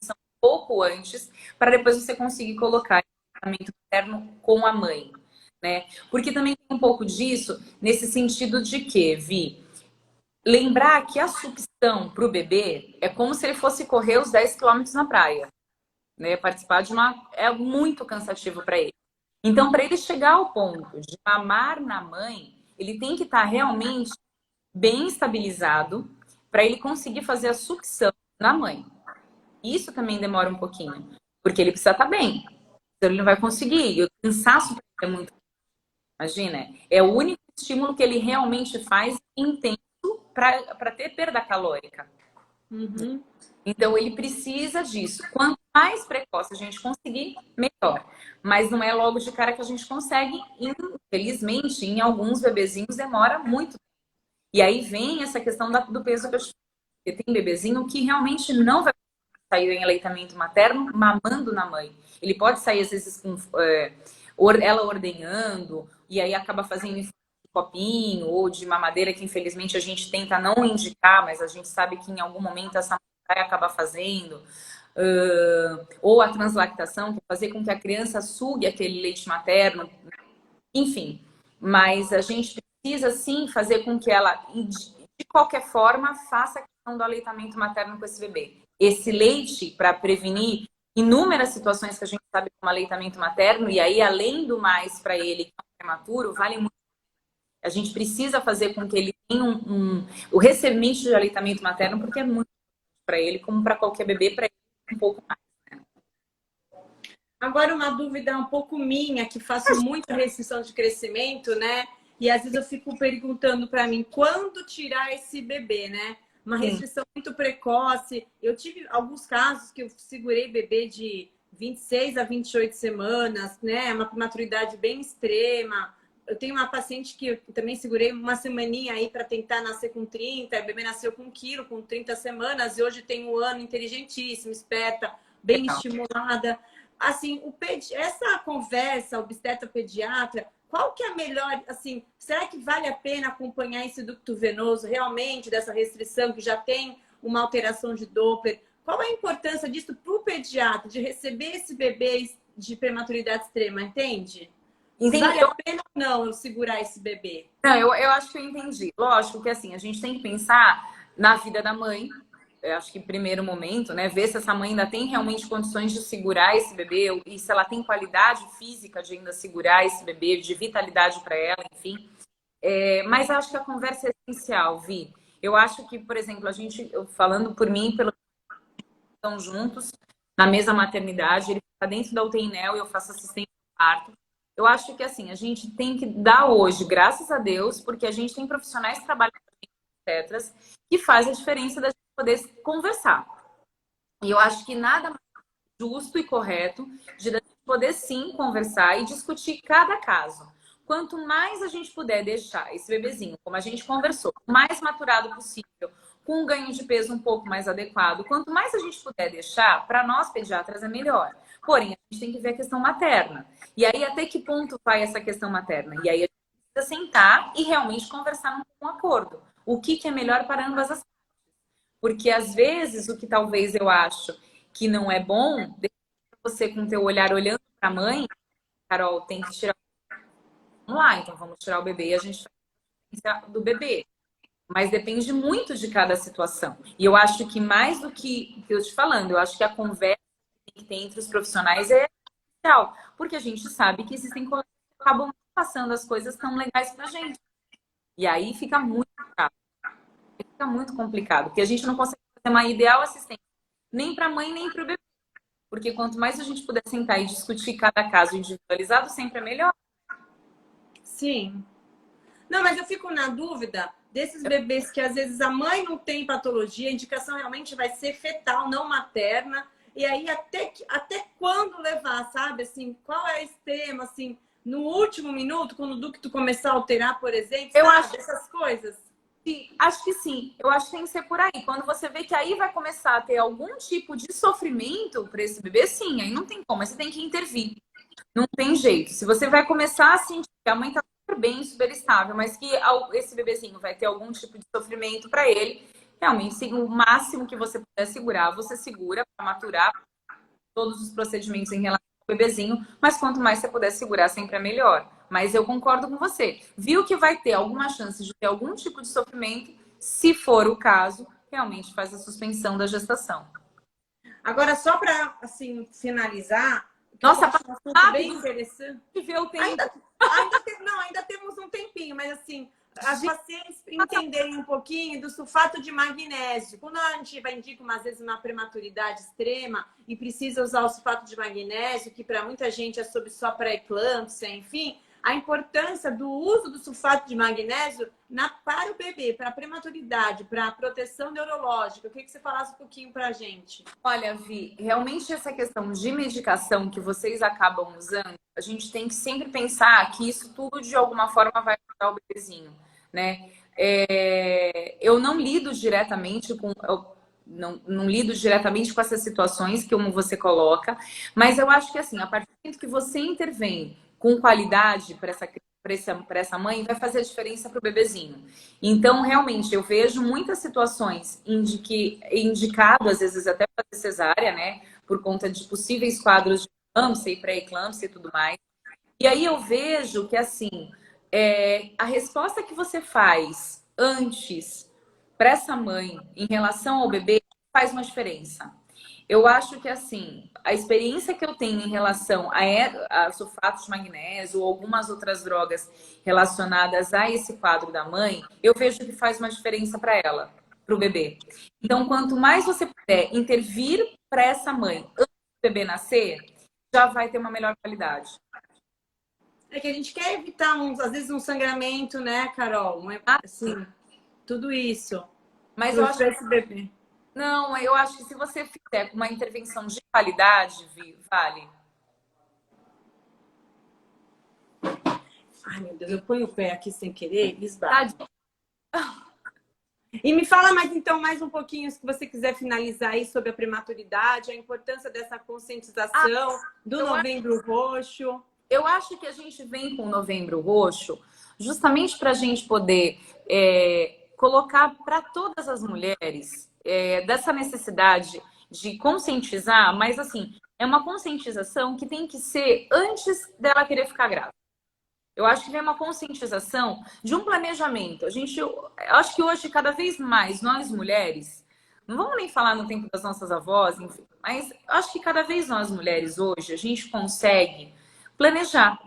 um pouco antes, para depois você conseguir colocar o tratamento materno com a mãe, né? Porque também tem um pouco disso nesse sentido de que, Vi, lembrar que a sucção para o bebê é como se ele fosse correr os 10 quilômetros na praia, né? Participar de uma... é muito cansativo para ele. Então, para ele chegar ao ponto de mamar na mãe, ele tem que estar realmente bem estabilizado para ele conseguir fazer a sucção na mãe. Isso também demora um pouquinho, porque ele precisa estar bem. Então, ele não vai conseguir. E o cansaço é muito... Imagina, é o único estímulo que ele realmente faz intenso para ter perda calórica. Uhum. Então, ele precisa disso. Quanto mais precoce a gente conseguir, melhor. Mas não é logo de cara que a gente consegue. Infelizmente, em alguns bebezinhos demora muito. E aí vem essa questão do peso que eu te falei. Tem bebezinho que realmente não vai sair em aleitamento materno mamando na mãe. Ele pode sair, às vezes, com ela ordenhando, e aí acaba fazendo em copinho ou de mamadeira, que infelizmente a gente tenta não indicar, mas a gente sabe que em algum momento essa vai acabar fazendo, ou a translactação, que é fazer com que a criança sugue aquele leite materno, enfim. Mas a gente precisa, sim, fazer com que ela, de qualquer forma, faça a questão do aleitamento materno com esse bebê. Esse leite, para prevenir inúmeras situações que a gente sabe como aleitamento materno, e aí, além do mais, para ele, que é um prematuro, vale muito. A gente precisa fazer com que ele tenha o recebimento de aleitamento materno, porque é muito para ele, como para qualquer bebê, para ele um pouco mais. Agora, uma dúvida um pouco minha, que faço muita restrição de crescimento, né? E às vezes eu fico perguntando para mim, quando tirar esse bebê, né? Uma restrição muito precoce. Eu tive alguns casos que eu segurei bebê de 26 a 28 semanas, né? Uma maturidade bem extrema. Eu tenho uma paciente que eu também segurei uma semaninha aí para tentar nascer com 30. O bebê nasceu com 1 quilo, com 30 semanas. E hoje tem um ano, inteligentíssima, esperta, bem estimulada. Assim, essa conversa obstetra-pediatra, qual que é a melhor, assim, será que vale a pena acompanhar esse ducto venoso realmente dessa restrição que já tem uma alteração de Doppler? Qual é a importância disso para o pediatra, de receber esse bebê de prematuridade extrema, entende? Entendi. Vale a pena ou não eu segurar esse bebê? Não, eu acho que eu entendi. Lógico que assim, a gente tem que pensar na vida da mãe. Eu acho que em primeiro momento, né, ver se essa mãe ainda tem realmente condições de segurar esse bebê e se ela tem qualidade física de ainda segurar esse bebê, de vitalidade para ela, enfim. Mas eu acho que a conversa é essencial, Vi. Eu acho que, por exemplo, a gente, falando por mim, pelo estão juntos na mesma maternidade, ele fica dentro da UTI Neo e eu faço assistência de parto. Eu acho que assim, a gente tem que dar hoje, graças a Deus, porque a gente tem profissionais que trabalham com obstetras que faz a diferença da gente poder conversar. E eu acho que nada mais justo e correto de a gente poder sim conversar e discutir cada caso. Quanto mais a gente puder deixar esse bebezinho, como a gente conversou, o mais maturado possível, com um ganho de peso um pouco mais adequado, quanto mais a gente puder deixar, para nós pediatras é melhor. Porém, a gente tem que ver a questão materna. E aí, até que ponto vai essa questão materna? E aí, a gente precisa sentar e realmente conversar num acordo. O que é melhor para ambas as partes? Porque, às vezes, o que talvez eu acho que não é bom, você com o teu olhar olhando para a mãe, Carol, tem que tirar. Vamos lá, então vamos tirar o bebê e a gente faz do bebê. Mas depende muito de cada situação. E eu acho que mais do que eu te falando, eu acho que a conversa que tem entre os profissionais é essencial. Porque a gente sabe que existem colegas que acabam passando as coisas tão legais pra gente. E aí fica muito complicado. Fica muito complicado. Porque a gente não consegue fazer uma ideal assistência nem para a mãe, nem para o bebê. Porque quanto mais a gente puder sentar e discutir cada caso individualizado, sempre é melhor. Sim. Não, mas eu fico na dúvida desses bebês que às vezes a mãe não tem patologia, a indicação realmente vai ser fetal, não materna. E aí até quando levar, sabe? Assim, qual é esse tema, assim, no último minuto, quando o ducto começar a alterar, por exemplo, Eu sabe? acho Essas coisas. Sim, acho que sim. Eu acho que tem que ser por aí. Quando você vê que aí vai começar a ter algum tipo de sofrimento para esse bebê, sim, aí não tem como, mas você tem que intervir. Não tem jeito. Se você vai começar a sentir que a mãe está super bem, super estável, mas que esse bebezinho vai ter algum tipo de sofrimento para ele, realmente, o máximo que você puder segurar, você segura para maturar todos os procedimentos em relação ao bebezinho, mas quanto mais você puder segurar, sempre é melhor. Mas eu concordo com você. Viu que vai ter alguma chance de ter algum tipo de sofrimento, se for o caso, realmente faz a suspensão da gestação. Agora, só para assim, finalizar, que eu Nossa, acho um assunto bem interessante. ver o tempo. Ainda temos um tempinho, mas assim, as pacientes entenderem um pouquinho do sulfato de magnésio. Quando a gente vai indicar, às vezes, uma prematuridade extrema e precisa usar o sulfato de magnésio, que para muita gente é sob só pré-eclâmpsia, enfim, a importância do uso do sulfato de magnésio para o bebê, para a prematuridade, para a proteção neurológica. Eu queria que você falasse um pouquinho para a gente. Olha, Vi, realmente essa questão de medicação que vocês acabam usando, a gente tem que sempre pensar que isso tudo de alguma forma vai ajudar o bebezinho, né? Eu não lido diretamente com. Não lido diretamente com essas situações que como você coloca, mas eu acho que assim, a partir do momento que você intervém com qualidade para essa mãe, vai fazer a diferença para o bebezinho. Então, realmente, eu vejo muitas situações indicado, às vezes até fazer cesárea, né? Por conta de possíveis quadros de eclâmpsia e pré-eclâmpsia e tudo mais. E aí eu vejo que, assim, a resposta que você faz antes para essa mãe em relação ao bebê faz uma diferença. Eu acho que, assim, a experiência que eu tenho em relação a sulfato de magnésio ou algumas outras drogas relacionadas a esse quadro da mãe, eu vejo que faz uma diferença para ela, para o bebê. Então, quanto mais você puder intervir para essa mãe antes do bebê nascer, já vai ter uma melhor qualidade. É que a gente quer evitar, às vezes, um sangramento, né, Carol? Assim, tudo isso. Mas eu acho que esse bebê. não, eu acho que se você fizer uma intervenção de qualidade, Vi, vale. Ai, meu Deus, eu ponho o pé aqui sem querer e esbarro. E me fala mais um pouquinho, se você quiser finalizar aí sobre a prematuridade, a importância dessa conscientização do Novembro Roxo. Eu acho que a gente vem com o Novembro Roxo justamente para a gente poder colocar para todas as mulheres dessa necessidade de conscientizar, mas assim, é uma conscientização que tem que ser antes dela querer ficar grávida. Eu acho que vem uma conscientização de um planejamento. Eu acho que hoje, cada vez mais, nós mulheres, não vamos nem falar no tempo das nossas avós, enfim, mas eu acho que cada vez nós mulheres hoje, a gente consegue planejar.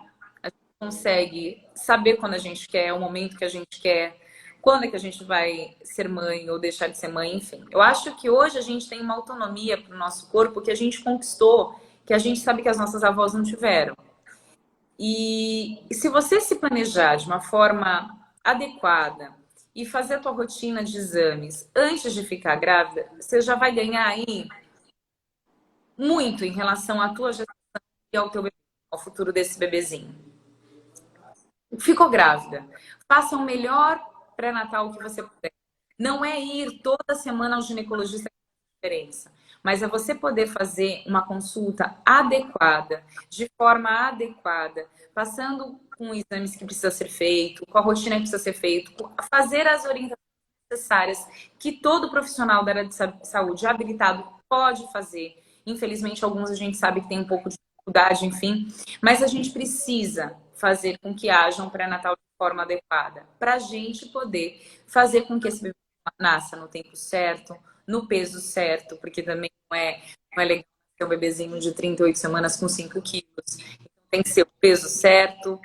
A gente consegue saber quando a gente quer, o momento que a gente quer, quando é que a gente vai ser mãe ou deixar de ser mãe, enfim. Eu acho que hoje a gente tem uma autonomia para o nosso corpo que a gente conquistou, que a gente sabe que as nossas avós não tiveram. E se você se planejar de uma forma adequada e fazer a tua rotina de exames antes de ficar grávida, você já vai ganhar aí muito em relação à tua gestação e ao teu bebê, ao futuro desse bebezinho. Ficou grávida. Faça o melhor pré-natal que você puder. Não é ir toda semana ao ginecologista que faz diferença, mas é você poder fazer uma consulta adequada, de forma adequada, passando com exames que precisa ser feito, com a rotina que precisa ser feito, fazer as orientações necessárias que todo profissional da área de saúde habilitado pode fazer. Infelizmente, alguns a gente sabe que tem um pouco de dificuldade, enfim, mas a gente precisa fazer com que haja um pré-natal de forma adequada, para a gente poder fazer com que esse bebê nasça no tempo certo, no peso certo, porque também não é legal ter um bebezinho de 38 semanas com 5 quilos. Então, tem que ser o peso certo,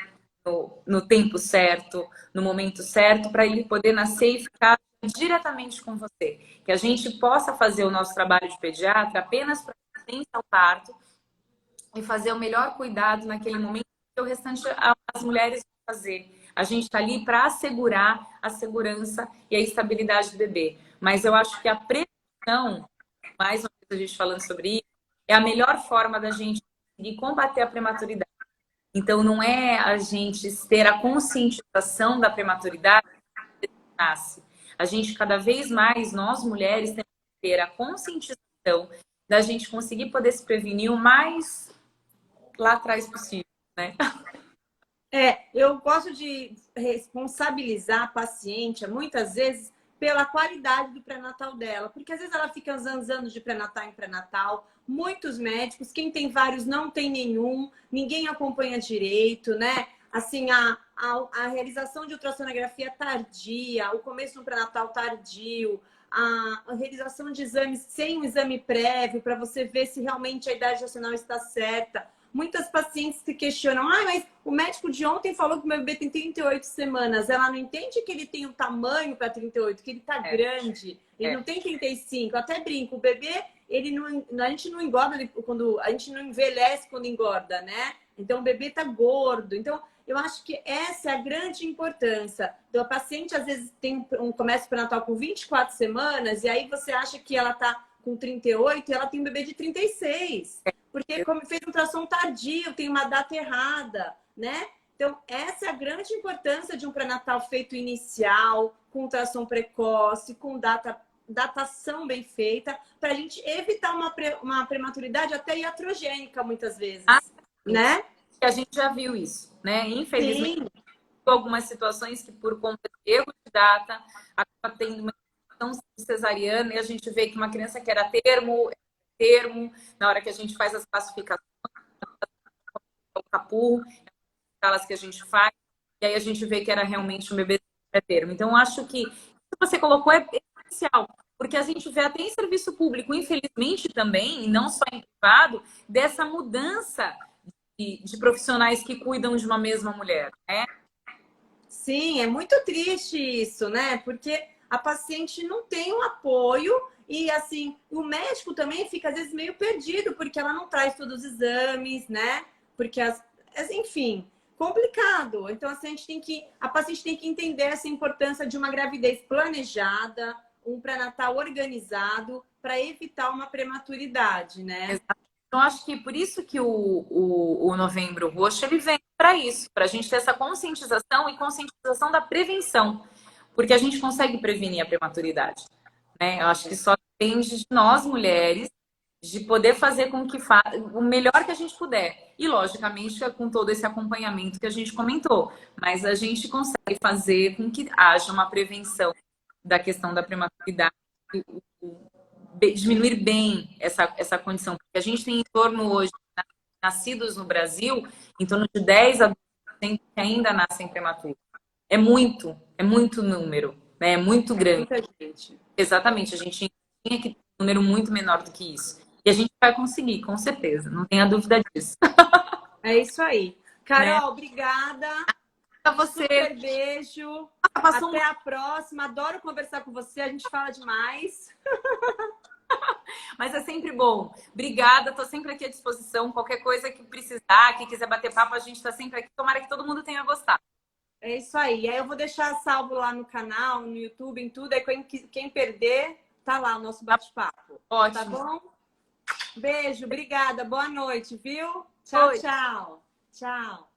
no tempo certo, no momento certo, para ele poder nascer e ficar diretamente com você. Que a gente possa fazer o nosso trabalho de pediatra apenas para assistência ao parto e fazer o melhor cuidado naquele momento que o restante as mulheres vão fazer. A gente está ali para assegurar a segurança e a estabilidade do bebê. Mas eu acho que a prevenção, mais uma vez a gente falando sobre isso, é a melhor forma da gente conseguir combater a prematuridade. Então, não é a gente ter a conscientização da prematuridade que nasce. A gente, cada vez mais, nós mulheres, temos que ter a conscientização da gente conseguir poder se prevenir o mais lá atrás possível, né? Eu gosto de responsabilizar a paciente, muitas vezes, pela qualidade do pré-natal dela. Porque às vezes ela fica zanzando de pré-natal em pré-natal. Muitos médicos, quem tem vários não tem nenhum, ninguém acompanha direito, né? Assim, a realização de ultrassonografia tardia, o começo do pré-natal tardio, a realização de exames sem um exame prévio para você ver se realmente a idade gestacional está certa. Muitas pacientes se questionam, mas o médico de ontem falou que o meu bebê tem 38 semanas. Ela não entende que ele tem um tamanho para 38, que ele está grande. Ele não tem 35. Eu até brinco, o bebê, a gente não engorda quando a gente não envelhece quando engorda, né? Então o bebê está gordo. Então eu acho que essa é a grande importância. Então, a paciente às vezes tem um começo pré-natal com 24 semanas e aí você acha que ela está com 38 e ela tem um bebê de 36. Porque como fez ultrassom tardio, tem uma data errada, né? Então, essa é a grande importância de um pré-natal feito inicial, com ultrassom precoce, com datação bem feita, para a gente evitar uma prematuridade até iatrogênica, muitas vezes, né? A gente já viu isso, né? Infelizmente, Sim. algumas situações que por conta de erro de data, acaba tendo uma situação cesariana e a gente vê que uma criança que era termo, na hora que a gente faz as classificações, o capur, as escalas que a gente faz, e aí a gente vê que era realmente um bebê termo. Então, acho que o que você colocou é essencial, porque a gente vê até em serviço público, infelizmente também, e não só em privado, dessa mudança de profissionais que cuidam de uma mesma mulher, né? Sim, é muito triste isso, né? Porque a paciente não tem um apoio e, assim, o médico também fica, às vezes, meio perdido, porque ela não traz todos os exames, né? Porque, enfim, complicado. Então, assim, a paciente tem que entender essa importância de uma gravidez planejada, um pré-natal organizado, para evitar uma prematuridade, né? Então, acho que por isso que o Novembro Roxo ele vem para isso, para a gente ter essa conscientização e conscientização da prevenção, porque a gente consegue prevenir a prematuridade, né? Eu acho que só depende de nós, mulheres, de poder fazer com que o melhor que a gente puder. E, logicamente, com todo esse acompanhamento que a gente comentou. Mas a gente consegue fazer com que haja uma prevenção da questão da prematuridade, diminuir bem essa condição. Porque a gente tem em torno hoje, nascidos no Brasil, em torno de 10 a 12% que ainda nascem prematuros. É muito número, né? É muito grande. Muita gente. Exatamente, a gente tinha que ter um número muito menor do que isso. E a gente vai conseguir, com certeza, não tenha dúvida disso. É isso aí. Né? Carol, obrigada. Pra você. Super beijo. Até a próxima. Adoro conversar com você. A gente fala demais. Mas é sempre bom. Obrigada, tô sempre aqui à disposição. Qualquer coisa que precisar, que quiser bater papo, a gente tá sempre aqui. Tomara que todo mundo tenha gostado. É isso aí. Aí eu vou deixar salvo lá no canal, no YouTube, em tudo. Aí quem perder, tá lá o nosso bate-papo. Ótimo. Tá bom? Beijo, obrigada. Boa noite, viu? Tchau, tchau. Tchau.